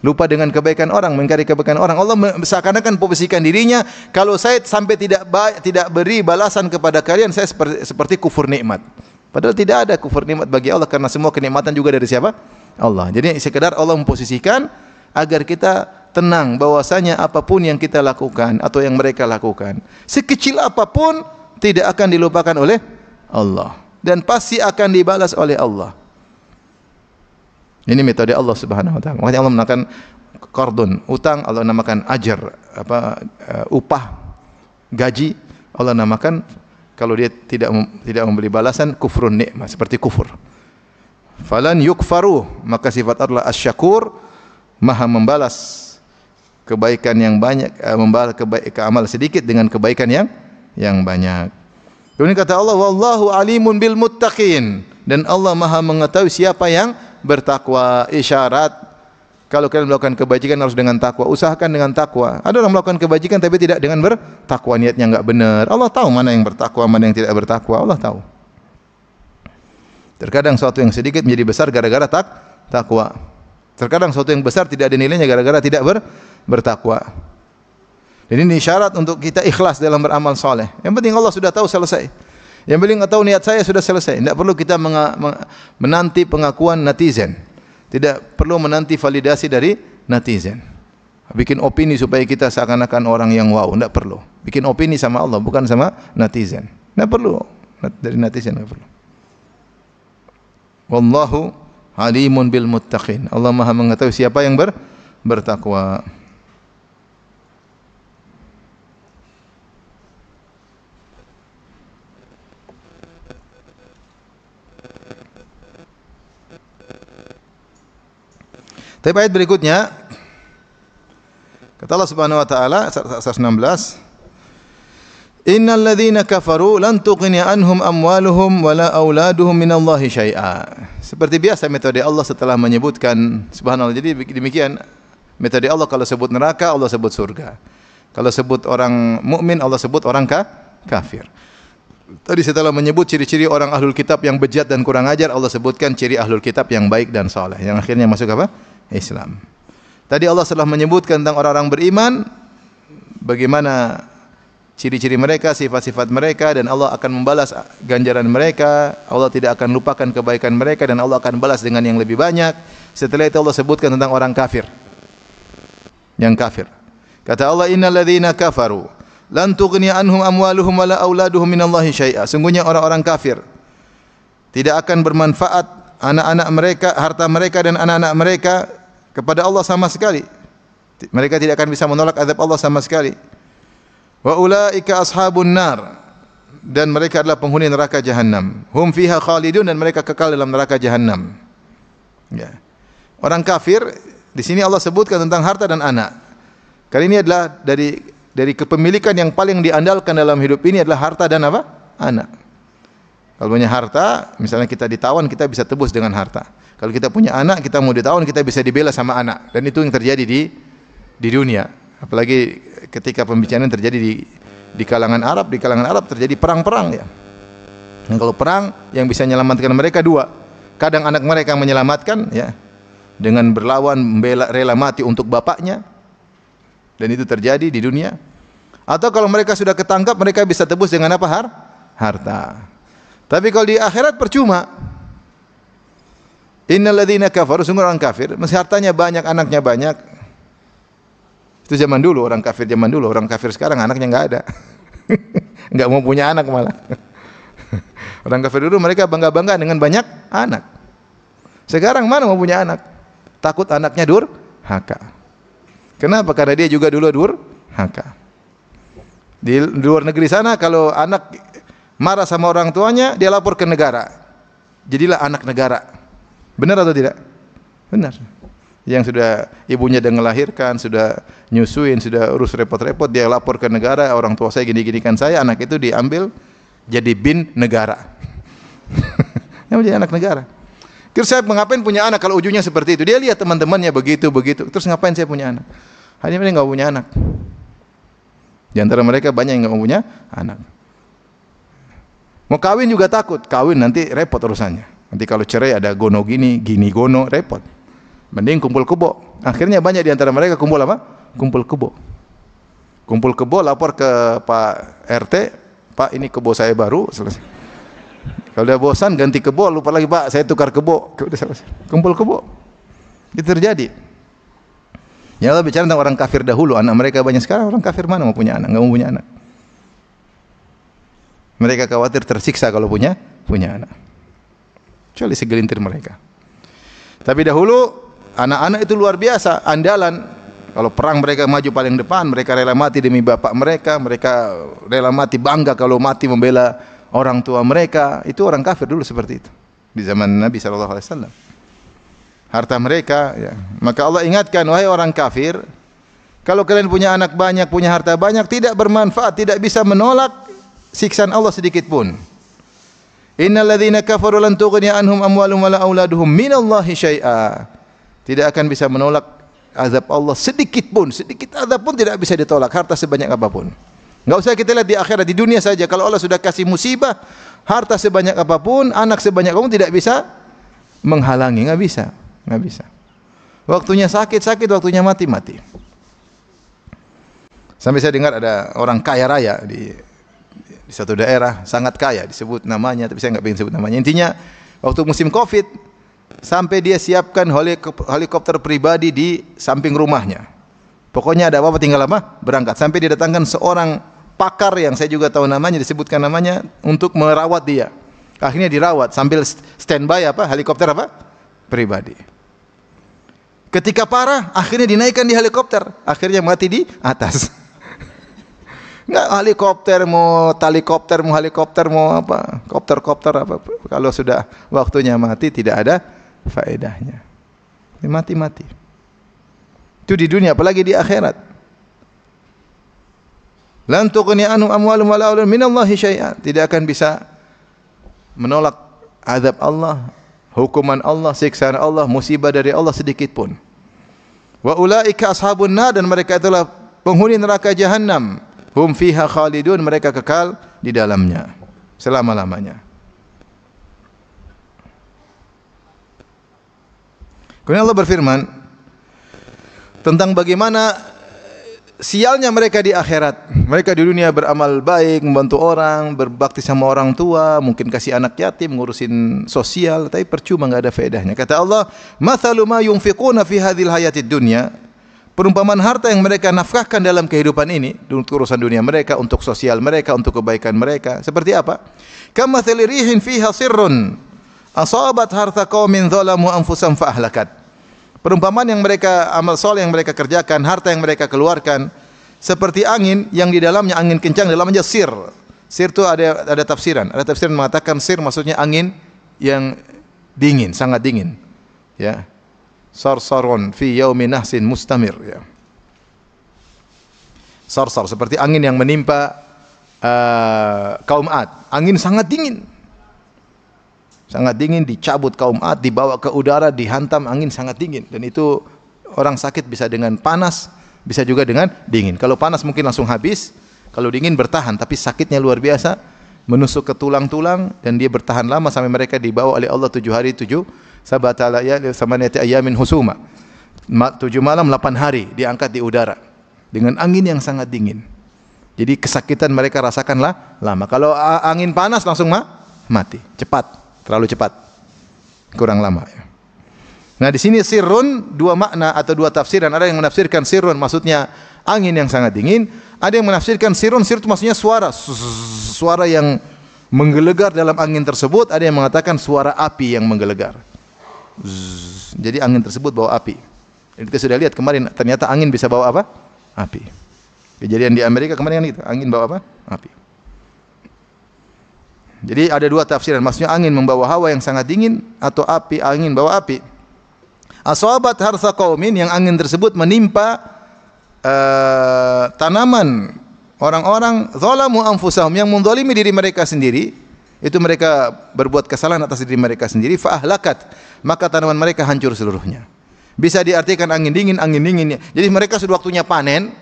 Lupa dengan kebaikan orang, mengingkari kebaikan orang. Allah seakan-akan posisikan dirinya, kalau saya sampai tidak beri balasan kepada kalian, saya seperti kufur nikmat. Padahal tidak ada kufur nikmat bagi Allah, karena semua kenikmatan juga dari siapa? Allah. Jadi sekedar Allah memposisikan agar kita tenang bahwasanya apapun yang kita lakukan atau yang mereka lakukan, sekecil apapun tidak akan dilupakan oleh Allah dan pasti akan dibalas oleh Allah. Ini metode Allah Subhanahu wa taala. Makanya Allah menamakan qardun, utang, Allah namakan ajar, upah, gaji, Allah namakan kalau dia tidak memberi balasan kufrun nikmah, seperti kufur. Falan yukfaru, maka sifat Allah asy-syakur, maha membalas kebaikan yang banyak, membalas amal sedikit dengan kebaikan yang banyak. Kemudian kata Allah, wallahu alimun bil muttaqin, dan Allah maha mengetahui siapa yang bertakwa. Isyarat kalau kalian melakukan kebajikan harus dengan takwa, usahakan dengan takwa. Ada orang melakukan kebajikan tapi tidak dengan bertakwa, niatnya enggak benar. Allah tahu mana yang bertakwa, mana yang tidak bertakwa, Allah tahu. Terkadang sesuatu yang sedikit menjadi besar gara-gara takwa. Terkadang sesuatu yang besar tidak ada nilainya gara-gara tidak bertakwa. Jadi ini syarat untuk kita ikhlas dalam beramal soleh. Yang penting Allah sudah tahu, selesai. Yang penting tahu niat saya sudah selesai. Tidak perlu kita menanti pengakuan netizen. Tidak perlu menanti validasi dari netizen. Bikin opini supaya kita seakan-akan orang yang wow. Tidak perlu. Bikin opini sama Allah, bukan sama netizen. Tidak perlu. Dari netizen tidak perlu. Wallahu alimun bil muttaqin. Allah maha mengetahui siapa yang bertakwa. Tapi ayat berikutnya kata Allah Subhanahu wa taala 116, innal ladzina kafaru lan tughni anhum amwaluhum wala auladuhum minallahi syai'a. Seperti biasa metode Allah setelah menyebutkan, subhanallah, jadi demikian metode Allah. Kalau sebut neraka, Allah sebut surga. Kalau sebut orang mukmin, Allah sebut orang kafir. Tadi setelah menyebut ciri-ciri orang ahlul kitab yang bejat dan kurang ajar, Allah sebutkan ciri ahlul kitab yang baik dan saleh, yang akhirnya masuk apa? Islam. Tadi Allah setelah menyebutkan tentang orang-orang beriman, bagaimana ciri-ciri mereka, sifat-sifat mereka, dan Allah akan membalas ganjaran mereka. Allah tidak akan lupakan kebaikan mereka, dan Allah akan balas dengan yang lebih banyak. Setelah itu Allah sebutkan tentang orang kafir. Yang kafir. Kata Allah, innal ladzina kafaru lan tughni anhum amwaluhum wala auladuhum minallahi syai'a. Sungguhnya orang-orang kafir tidak akan bermanfaat anak-anak mereka, harta mereka dan anak-anak mereka kepada Allah sama sekali. Mereka tidak akan bisa menolak azab Allah sama sekali. Wa ulaika ashabun nar, dan mereka adalah penghuni neraka jahanam. Hum fiha khalidun, dan mereka kekal dalam neraka jahanam. Ya. Orang kafir di sini Allah sebutkan tentang harta dan anak. Kali ini adalah dari kepemilikan yang paling diandalkan dalam hidup ini adalah harta dan apa? Anak. Kalau punya harta, misalnya kita ditawan, kita bisa tebus dengan harta. Kalau kita punya anak, kita mau ditawan, kita bisa dibela sama anak. Dan itu yang terjadi di dunia. Apalagi ketika pembicaraan terjadi di kalangan Arab terjadi perang-perang ya. Dan kalau perang, yang bisa menyelamatkan mereka dua. Kadang anak mereka menyelamatkan ya, dengan berlawan, membela, rela mati untuk bapaknya. Dan itu terjadi di dunia. Atau kalau mereka sudah ketangkap, mereka bisa tebus dengan apa? Harta. Tapi kalau di akhirat percuma. Innal ladzina kafaru, sungguh orang kafir, mesti hartanya banyak, anaknya banyak. Itu zaman dulu, orang kafir zaman dulu. Orang kafir sekarang anaknya enggak ada. Enggak mau punya anak malah. Orang kafir dulu mereka bangga-bangga dengan banyak anak. Sekarang mana mau punya anak? Takut anaknya durhaka. Kenapa? Karena dia juga dulu durhaka. Di luar negeri sana kalau anak marah sama orang tuanya, dia lapor ke negara. Jadilah anak negara. Benar atau tidak? Benar. Yang sudah ibunya sudah melahirkan, sudah nyusuin, sudah urus repot-repot, dia lapor ke negara, orang tua saya gini-ginikan saya, anak itu diambil jadi bin negara. Yang menjadi anak negara. Terus saya ngapain punya anak kalau ujungnya seperti itu? Dia lihat teman-temannya begitu. Terus ngapain saya punya anak? Hanya mereka enggak punya anak. Di antara mereka banyak yang enggak punya anak. Mau kawin juga takut, kawin nanti repot urusannya. Nanti kalau cerai ada gono gini gono, repot. Mending kumpul kebo. Akhirnya banyak di antara mereka kumpul apa? Kumpul kebo. Kumpul kebo, lapor ke Pak RT, Pak ini kebo saya baru, selesai. Kalau udah bosan ganti kebo, lupa lagi Pak, saya tukar kebo, udah selesai. Kumpul kebo. Itu terjadi. Ya Allah bicara tentang orang kafir dahulu, anak mereka banyak. Sekarang orang kafir mana mau punya anak? Enggak mau punya anak. Mereka khawatir tersiksa kalau punya anak. Kecuali segelintir mereka. Tapi dahulu anak-anak itu luar biasa, andalan. Kalau perang mereka maju paling depan, mereka rela mati demi bapak mereka, mereka rela mati bangga kalau mati membela orang tua mereka. Itu orang kafir dulu seperti itu. Di zaman Nabi SAW. Harta mereka, ya. Maka Allah ingatkan, wahai orang kafir, kalau kalian punya anak banyak, punya harta banyak, tidak bermanfaat, tidak bisa menolak siksaan Allah sedikit pun. Innal ladzina kafaru lan tughni anhum amwaluhum wala auladuhum minallahi syai'a. Tidak akan bisa menolak azab Allah sedikit pun, sedikit azab pun tidak bisa ditolak, harta sebanyak apapun. Enggak usah kita lihat di akhirat, di dunia saja kalau Allah sudah kasih musibah, harta sebanyak apapun, anak sebanyak apapun tidak bisa menghalangi, enggak bisa. Waktunya sakit, waktunya mati. Sampai saya dengar ada orang kaya raya di satu daerah, sangat kaya, disebut namanya, tapi saya enggak pengen sebut namanya. Intinya, waktu musim Covid, sampai dia siapkan helikopter pribadi di samping rumahnya. Pokoknya ada apa-apa tinggal apa? Berangkat. Sampai didatangkan seorang pakar yang saya juga tahu namanya, disebutkan namanya, untuk merawat dia. Akhirnya dirawat sambil standby apa? Helikopter apa? Pribadi. Ketika parah, akhirnya dinaikkan di helikopter. Akhirnya mati di atas. Enggak helikopter, mau apa? Kopter apa? Kalau sudah waktunya mati tidak ada faedahnya. Mati. Itu di dunia, apalagi di akhirat. Lan tughni anhum amwaluhum wala auladuhum minallahi syai'an. Tidak akan bisa menolak azab Allah, hukuman Allah, siksaan Allah, musibah dari Allah sedikit pun. Wa ulaika ashabun nar, dan mereka itulah penghuni neraka jahanam. Hum fiha khalidun, mereka kekal di dalamnya. selama-lamanya. Kemudian Allah berfirman tentang bagaimana sialnya mereka di akhirat. Mereka di dunia beramal baik, membantu orang, berbakti sama orang tua, mungkin kasih anak yatim, ngurusin sosial, tapi percuma, enggak ada faedahnya. Kata Allah, "Mathalu ma yunfiquna fi hadhil hayatid dunya." Perumpamaan harta yang mereka nafkahkan dalam kehidupan ini, untuk urusan dunia mereka, untuk sosial mereka, untuk kebaikan mereka, seperti apa? Kamathali rihin fiha sirrun asabat harta qaumin dzalamu anfusahum fa ahlakat. Perumpamaan yang mereka, amal soleh yang mereka kerjakan, harta yang mereka keluarkan, seperti angin yang di dalamnya angin kencang, dalamnya sir. Sir itu ada tafsiran. Ada tafsiran mengatakan sir maksudnya angin yang dingin, sangat dingin. Ya. Sarsarun fi yaumin nahsin mustamir, ya. Sarsar seperti angin yang menimpa kaum Ad. Angin sangat dingin. Sangat dingin, dicabut kaum Ad, dibawa ke udara, dihantam angin sangat dingin. Dan itu orang sakit bisa dengan panas, bisa juga dengan dingin. Kalau panas mungkin langsung habis, kalau dingin bertahan, tapi sakitnya luar biasa, menusuk ke tulang-tulang, dan dia bertahan lama sampai mereka dibawa oleh Allah 7 hari 7 sabata layali samaniyati ayamin husuma. 7 malam 8 hari diangkat di udara dengan angin yang sangat dingin. Jadi kesakitan mereka rasakanlah lama. Kalau angin panas langsung mati, cepat. Terlalu cepat, kurang lama. Nah di sini sirrun dua makna atau dua tafsiran. Ada yang menafsirkan sirrun maksudnya angin yang sangat dingin. Ada yang menafsirkan sirrun, sir itu maksudnya suara yang menggelegar dalam angin tersebut. Ada yang mengatakan suara api yang menggelegar. Jadi angin tersebut bawa api. Dan kita sudah lihat kemarin ternyata angin bisa bawa apa? Api. Kejadian di Amerika kemarin kan gitu, angin bawa apa? Api. Jadi ada dua tafsiran, maksudnya angin membawa hawa yang sangat dingin atau api, angin bawa api. Asabat harsa qaumin, yang angin tersebut menimpa tanaman orang-orang zalamu anfusahum, yang menzalimi diri mereka sendiri. Itu mereka berbuat kesalahan atas diri mereka sendiri, fa ahlakat, maka tanaman mereka hancur seluruhnya. Bisa diartikan angin dingin. Jadi mereka sudah waktunya panen,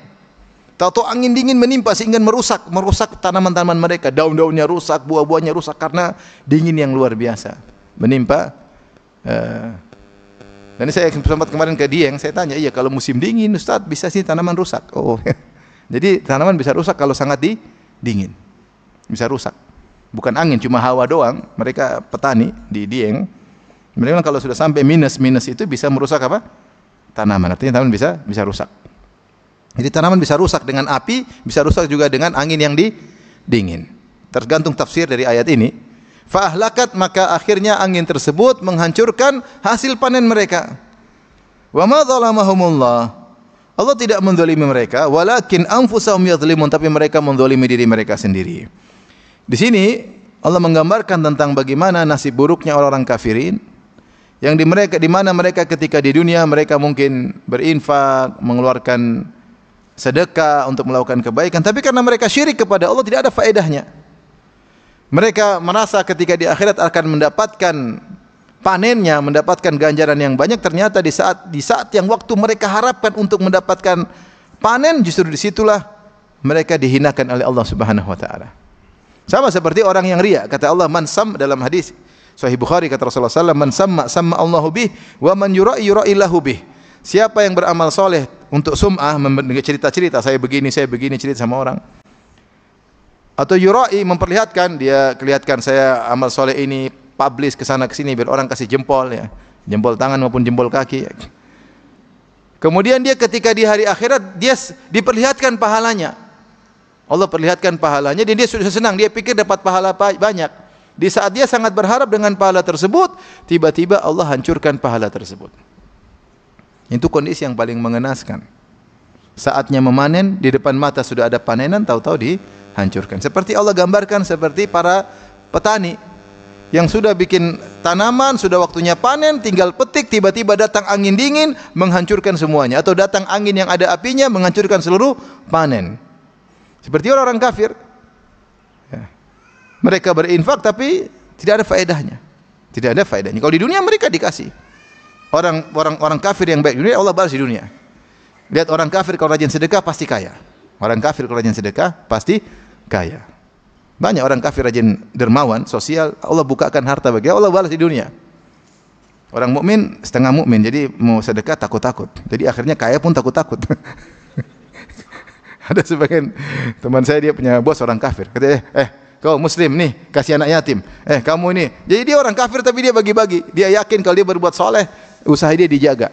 tahu-tahu angin dingin menimpa sehingga merusak tanaman-tanaman mereka, daun-daunnya rusak, buah-buahnya rusak karena dingin yang luar biasa menimpa. Dan ini saya sempat kemarin ke Dieng, saya tanya, iya kalau musim dingin Ustaz bisa sih tanaman rusak? Oh, jadi tanaman bisa rusak kalau sangat dingin, bisa rusak. Bukan angin, cuma hawa doang. Mereka petani di Dieng, mereka kalau sudah sampai minus itu bisa merusak apa? Tanaman. Artinya tanaman bisa rusak. Jadi tanaman bisa rusak dengan api, bisa rusak juga dengan angin yang dingin. Tergantung tafsir dari ayat ini. Fa ahlakat, maka akhirnya angin tersebut menghancurkan hasil panen mereka. Wa ma zalamahumullah. Allah tidak menzalimi mereka, walakin anfusahum yadzlimun, tapi mereka menzalimi diri mereka sendiri. Di sini Allah menggambarkan tentang bagaimana nasib buruknya orang-orang kafirin, yang di mana mereka ketika di dunia mereka mungkin berinfak, mengeluarkan sedekah untuk melakukan kebaikan, tapi karena mereka syirik kepada Allah tidak ada faedahnya. Mereka merasa ketika di akhirat akan mendapatkan panennya, mendapatkan ganjaran yang banyak, ternyata di saat yang waktu mereka harapkan untuk mendapatkan panen, justru disitulah mereka dihinakan oleh Allah Subhanahu wa taala. Sama seperti orang yang riya. Kata Allah, man sam, dalam hadis Sahih Bukhari, kata Rasulullah SAW, man samma Allahu bih, wa man yura'i yura'illahu bih. Siapa yang beramal soleh untuk sum'ah, cerita-cerita saya begini, cerita sama orang, atau yura'i, memperlihatkan, dia kelihatan saya amal soleh ini, publish ke sana ke sini biar orang kasih jempol, ya, jempol tangan maupun jempol kaki. Kemudian dia ketika di hari akhirat dia diperlihatkan pahalanya, Allah perlihatkan pahalanya, dan dia sudah senang, dia pikir dapat pahala banyak. Di saat dia sangat berharap dengan pahala tersebut, tiba-tiba Allah hancurkan pahala tersebut. Itu kondisi yang paling mengenaskan. Saatnya memanen, di depan mata sudah ada panenan, tahu-tahu dihancurkan. Seperti Allah gambarkan seperti para petani yang sudah bikin tanaman, sudah waktunya panen, tinggal petik, tiba-tiba datang angin dingin menghancurkan semuanya, atau datang angin yang ada apinya menghancurkan seluruh panen. Seperti orang-orang kafir, ya, mereka berinfak tapi tidak ada faedahnya, tidak ada faedahnya. Kalau di dunia mereka dikasih. Orang kafir yang baik di dunia Allah balas di dunia. Lihat orang kafir kalau rajin sedekah pasti kaya. Orang kafir kalau rajin sedekah pasti kaya. Banyak orang kafir rajin dermawan, sosial, Allah bukakan harta bagi Allah balas di dunia. Orang mukmin setengah mukmin, jadi mau sedekah takut-takut. Jadi akhirnya kaya pun takut-takut. Ada sebagian teman saya, dia punya bos orang kafir. Kata, kau muslim nih, kasih anak yatim. Kamu ini. Jadi dia orang kafir tapi dia bagi-bagi. Dia yakin kalau dia berbuat soleh, usaha dia dijaga.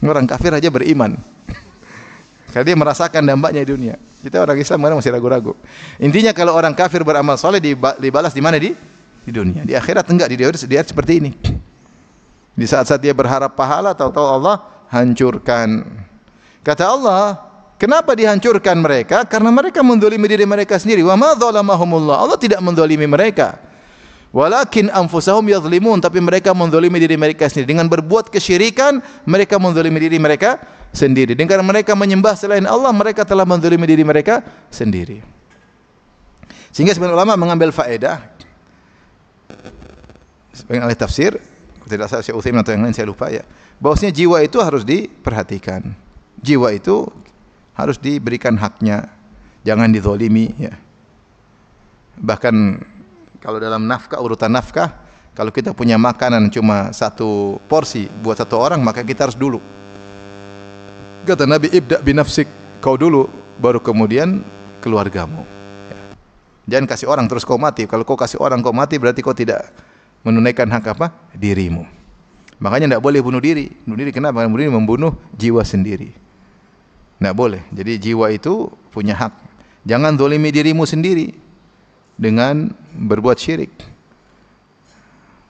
Orang kafir aja beriman. Karena dia merasakan dampaknya di dunia. Kita orang Islam kadang masih ragu-ragu. Intinya kalau orang kafir beramal soleh dibalas di mana? Di dunia. Di akhirat enggak, di akhirat seperti ini. Di saat-saat dia berharap pahala, tahu-tahu Allah hancurkan. Kata Allah, kenapa dihancurkan mereka? Karena mereka menzalimi diri mereka sendiri. Wa ma zalamahumullah. Allah tidak menzalimi mereka. Walakin anfusahum yadhlimun, tapi mereka menzalimi diri mereka sendiri. Dengan berbuat kesyirikan, mereka menzalimi diri mereka sendiri. Dengan mereka menyembah selain Allah, mereka telah menzalimi diri mereka sendiri. Sehingga sebagian ulama mengambil faedah, sebagian ahli tafsir, tidak saya Syekh Utsaimin atau yang lain saya lupa ya, bahwasanya jiwa itu harus diperhatikan. Jiwa itu harus diberikan haknya, jangan dizalimi ya. Bahkan kalau dalam nafkah, urutan nafkah, kalau kita punya makanan cuma satu porsi buat satu orang, maka kita harus dulu. Kata Nabi, ibda binafsik, kau dulu, baru kemudian keluargamu. Ya. Jangan kasih orang terus kau mati. Kalau kau kasih orang kau mati, berarti kau tidak menunaikan hak apa? Dirimu. Makanya tidak boleh bunuh diri. Bunuh diri kenapa? Bunuh diri membunuh jiwa sendiri. Tidak boleh. Jadi jiwa itu punya hak. Jangan zalimi dirimu sendiri dengan berbuat syirik.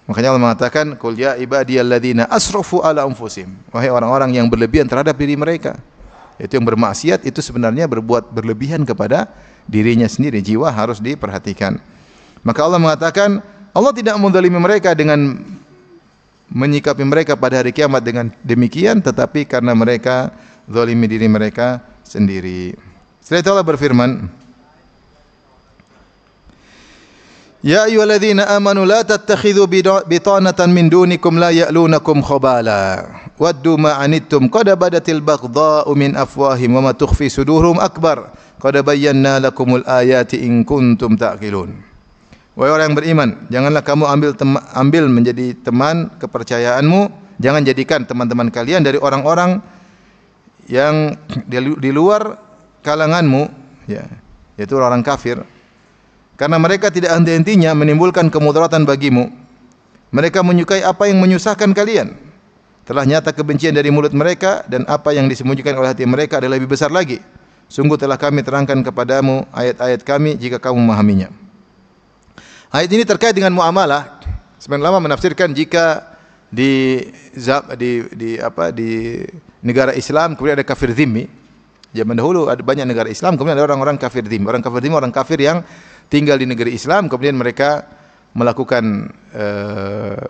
Makanya Allah mengatakan, "Qul ya ibadiyalladzina asrafu ala anfusihim." Wahai orang-orang yang berlebihan terhadap diri mereka. Itu yang bermaksiat, itu sebenarnya berbuat berlebihan kepada dirinya sendiri. Jiwa harus diperhatikan. Maka Allah mengatakan, Allah tidak menzalimi mereka dengan menyikapi mereka pada hari kiamat dengan demikian, tetapi karena mereka zalimi diri mereka sendiri. Setelah itu Allah berfirman, Ya ayyuhalladzina amanu la tattakhidhu bitanatan min dunikum la ya'lunakum khabala waddu ma anittum qad badatil baghdha'u min afwahihim wa ma tukhfi suduruhum akbar qad bayyana lakumul ayati in kuntum ta'qilun. Wahai orang yang beriman, janganlah kamu ambil menjadi teman kepercayaanmu, jangan jadikan teman-teman kalian dari orang-orang yang di luar kalanganmu, ya, yaitu orang kafir. Karena mereka tidak henti-hentinya menimbulkan kemudaratan bagimu. Mereka menyukai apa yang menyusahkan kalian. Telah nyata kebencian dari mulut mereka, dan apa yang disembunyikan oleh hati mereka adalah lebih besar lagi. Sungguh telah kami terangkan kepadamu ayat-ayat kami jika kamu memahaminya. Ayat ini terkait dengan muamalah. Sebagian ulama menafsirkan jika di negara Islam kemudian ada kafir zimmi. Zaman dahulu ada banyak negara Islam, kemudian ada orang-orang kafir zimmi. Orang kafir zimmi orang kafir yang tinggal di negeri Islam, kemudian mereka melakukan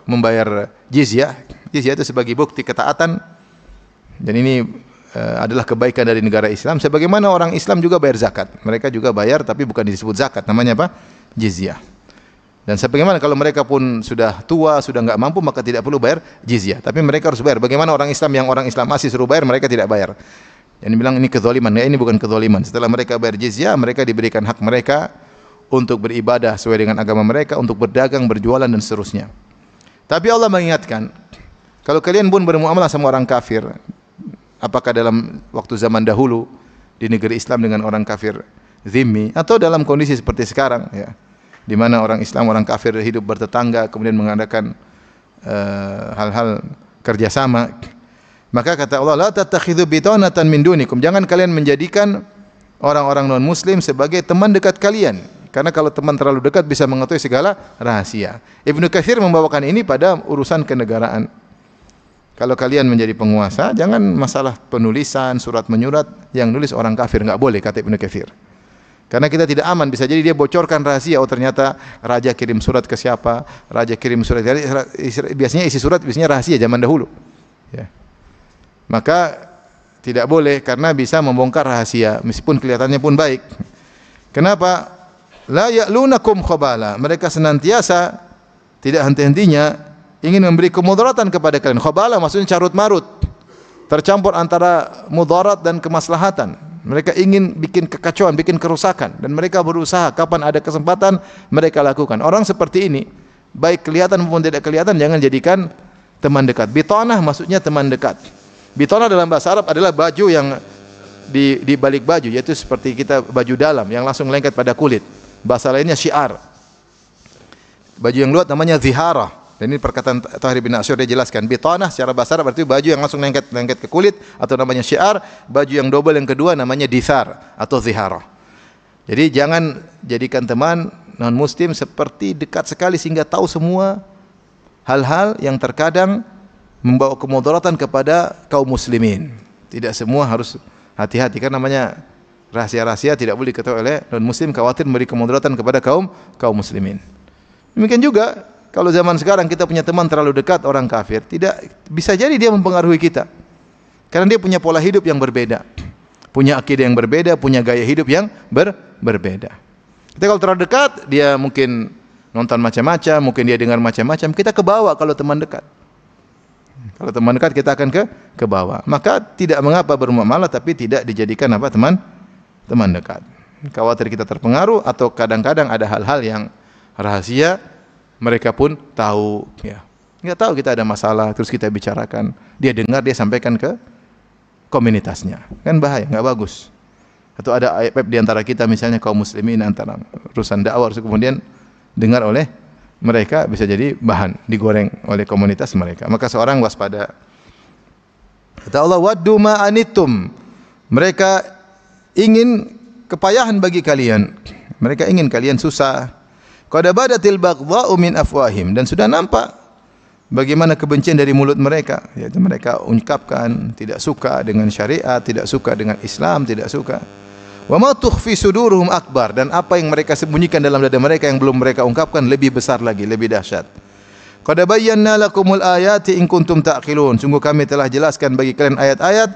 membayar jizyah. Jizyah itu sebagai bukti ketaatan. Dan ini adalah kebaikan dari negara Islam. Sebagaimana orang Islam juga bayar zakat. Mereka juga bayar tapi bukan disebut zakat. Namanya apa? Jizyah. Dan sebagaimana kalau mereka pun sudah tua, sudah enggak mampu, maka tidak perlu bayar jizyah. Tapi mereka harus bayar. Bagaimana orang Islam yang orang Islam masih suruh bayar, mereka tidak bayar. Yang dibilang ini kezaliman. Ya, ini bukan kezaliman. Setelah mereka bayar jizyah, mereka diberikan hak mereka untuk beribadah sesuai dengan agama mereka, untuk berdagang, berjualan dan seterusnya. Tapi Allah mengingatkan, kalau kalian pun bermuamalah sama orang kafir, apakah dalam waktu zaman dahulu di negeri Islam dengan orang kafir zimmi, atau dalam kondisi seperti sekarang, ya, di mana orang Islam, orang kafir hidup bertetangga, kemudian mengadakan hal-hal kerjasama, maka kata Allah, la tattakhidhu bitanatan min dunikum, jangan kalian menjadikan orang-orang non muslim sebagai teman dekat kalian, karena kalau teman terlalu dekat bisa mengetahui segala rahasia. Ibnu Katsir membawakan ini pada urusan kenegaraan. Kalau kalian menjadi penguasa, jangan masalah penulisan, surat menyurat yang nulis orang kafir, enggak boleh, kata Ibnu Katsir. Karena kita tidak aman, bisa jadi dia bocorkan rahasia. Oh ternyata raja kirim surat ke siapa, raja kirim surat. Biasanya isi surat biasanya rahasia zaman dahulu. Ya. Maka tidak boleh, karena bisa membongkar rahasia meskipun kelihatannya pun baik. Kenapa? La ya'lunakum khabala. Mereka senantiasa tidak henti-hentinya ingin memberi kemudaratan kepada kalian. Khabala maksudnya carut marut, tercampur antara mudarat dan kemaslahatan. Mereka ingin bikin kekacauan, bikin kerusakan, dan mereka berusaha kapan ada kesempatan mereka lakukan. Orang seperti ini, baik kelihatan maupun tidak kelihatan, jangan jadikan teman dekat. Bitanah maksudnya teman dekat. Bitanah dalam bahasa Arab adalah baju yang di balik baju, yaitu seperti kita baju dalam yang langsung lengket pada kulit. Bahasa lainnya syiar. Baju yang luar namanya ziharah. Dan ini perkataan Tahir bin Asyur, dia jelaskan bitanah secara bahasa Arab berarti baju yang langsung lengket ke kulit atau namanya syiar. Baju yang double yang kedua namanya dithar atau ziharah. Jadi jangan jadikan teman non muslim seperti dekat sekali sehingga tahu semua hal-hal yang terkadang membawa kemudaratan kepada kaum muslimin. Tidak semua harus hati-hati, kan namanya rahasia-rahasia tidak boleh diketahui oleh non muslim, khawatir memberi kemudaratan kepada kaum muslimin. Demikian juga kalau zaman sekarang kita punya teman terlalu dekat orang kafir, tidak bisa jadi dia mempengaruhi kita. Karena dia punya pola hidup yang berbeda, punya akidah yang berbeda, punya gaya hidup yang berbeda. Kita kalau terlalu dekat, dia mungkin nonton macam-macam, mungkin dia dengar macam-macam, kita kebawa kalau teman dekat. Kalau teman dekat kita akan ke bawah. Maka tidak mengapa bermuamalah tapi tidak dijadikan apa teman dekat. Khawatir kita terpengaruh atau kadang-kadang ada hal-hal yang rahasia mereka pun tahu ya. Enggak tahu kita ada masalah terus kita bicarakan. Dia dengar, dia sampaikan ke komunitasnya. Kan bahaya, enggak bagus. Atau ada aib di antara kita misalnya kaum muslimin antara urusan dakwah kemudian dengar oleh mereka, bisa jadi bahan digoreng oleh komunitas mereka. Maka seorang waspada. Kata Allah, waddu ma anittum. Mereka ingin kepayahan bagi kalian. Mereka ingin kalian susah. Qad badatil baghdha'u min afwahim, dan sudah nampak bagaimana kebencian dari mulut mereka. Yaitu mereka ungkapkan tidak suka dengan syariat, tidak suka dengan Islam, tidak suka. Wa ma tukhfi suduruhum akbar, dan apa yang mereka sembunyikan dalam dada mereka yang belum mereka ungkapkan lebih besar lagi, lebih dahsyat. Qad bayyana lakumul ayati in kuntum ta'qilun. Sungguh kami telah jelaskan bagi kalian ayat-ayat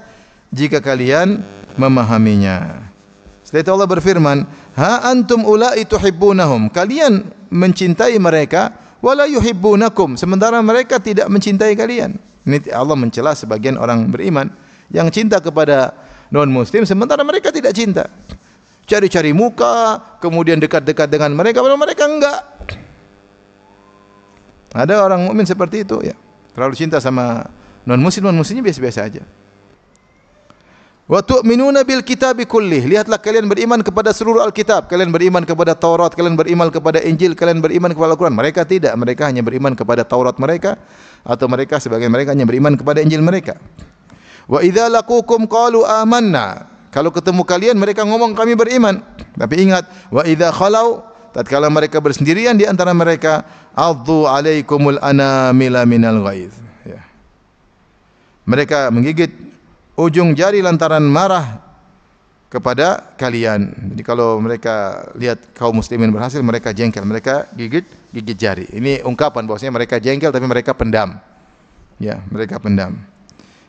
jika kalian memahaminya. Setelah itu Allah berfirman, ha antum ula'i tuhibbunahum. Kalian mencintai mereka, wala yuhibbunakum. Sementara mereka tidak mencintai kalian. Ini Allah mencela sebagian orang beriman yang cinta kepada non-muslim sementara mereka tidak cinta. Cari-cari muka, kemudian dekat-dekat dengan mereka, padahal mereka enggak. Ada orang mukmin seperti itu ya. Terlalu cinta sama non-muslim, non-muslimnya biasa-biasa aja. Wa tu'minuna bil kitabi kullih. Lihatlah kalian beriman kepada seluruh Alkitab. Kalian beriman kepada Taurat, kalian beriman kepada Injil, kalian beriman kepada Al-Quran. Mereka tidak, mereka hanya beriman kepada Taurat mereka, atau mereka sebagian mereka hanya beriman kepada Injil mereka. Wa idza laqukum qalu amanna. Kalau ketemu kalian mereka ngomong kami beriman. Tapi ingat, wa idza khalau, tatkala mereka bersendirian di antara mereka, addu alaikumul anamila minal ghaiz. Ya. Mereka menggigit ujung jari lantaran marah kepada kalian. Jadi kalau mereka lihat kaum muslimin berhasil, mereka jengkel, mereka gigit jari. Ini ungkapan bahwasanya mereka jengkel tapi mereka pendam. Ya, mereka pendam.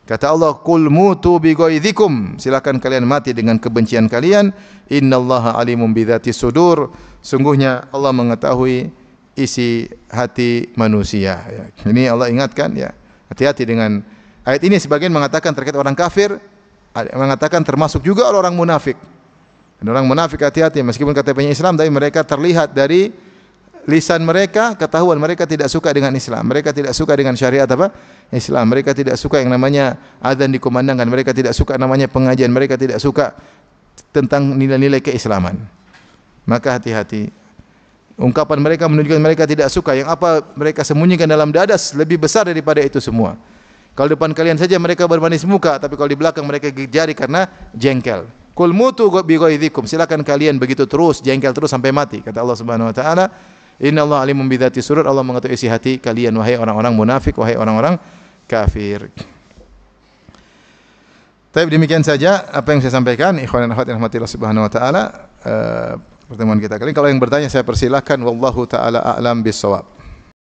Kata Allah, "Qul mutu bi ghaidzikum." Silakan kalian mati dengan kebencian kalian. Innallaha alimun bidzatis sudur. Sungguhnya Allah mengetahui isi hati manusia. Ya. Ini Allah ingatkan ya. Hati-hati dengan ayat ini. Sebagian mengatakan terkait orang kafir, mengatakan termasuk juga orang munafik. Dan orang munafik hati-hati, meskipun KTP-nya Islam, tapi mereka terlihat dari lisan mereka, ketahuan mereka tidak suka dengan Islam. Mereka tidak suka dengan syariat apa? Islam. Mereka tidak suka yang namanya azan dikumandangkan. Mereka tidak suka namanya pengajian. Mereka tidak suka tentang nilai-nilai keislaman. Maka hati-hati. Ungkapan mereka menunjukkan mereka tidak suka. Yang apa mereka sembunyikan dalam dada lebih besar daripada itu semua. Kalau depan kalian saja mereka bermanis muka, tapi kalau di belakang mereka gigit jari karena jengkel. Qul mutu bi ghaidzikum. Silakan kalian begitu terus, jengkel terus sampai mati. Kata Allah Subhanahu wa taala, innallaha alimun bidzati sudur. Allah mengetahui isi hati kalian wahai orang-orang munafik, wahai orang-orang kafir. Baik, demikian saja apa yang saya sampaikan. Ikhwan dan akhwat rahmatillah Subhanahu wa taala. Pertemuan kita kali ini, kalau yang bertanya saya persilahkan. Wallahu taala a'lam bissawab.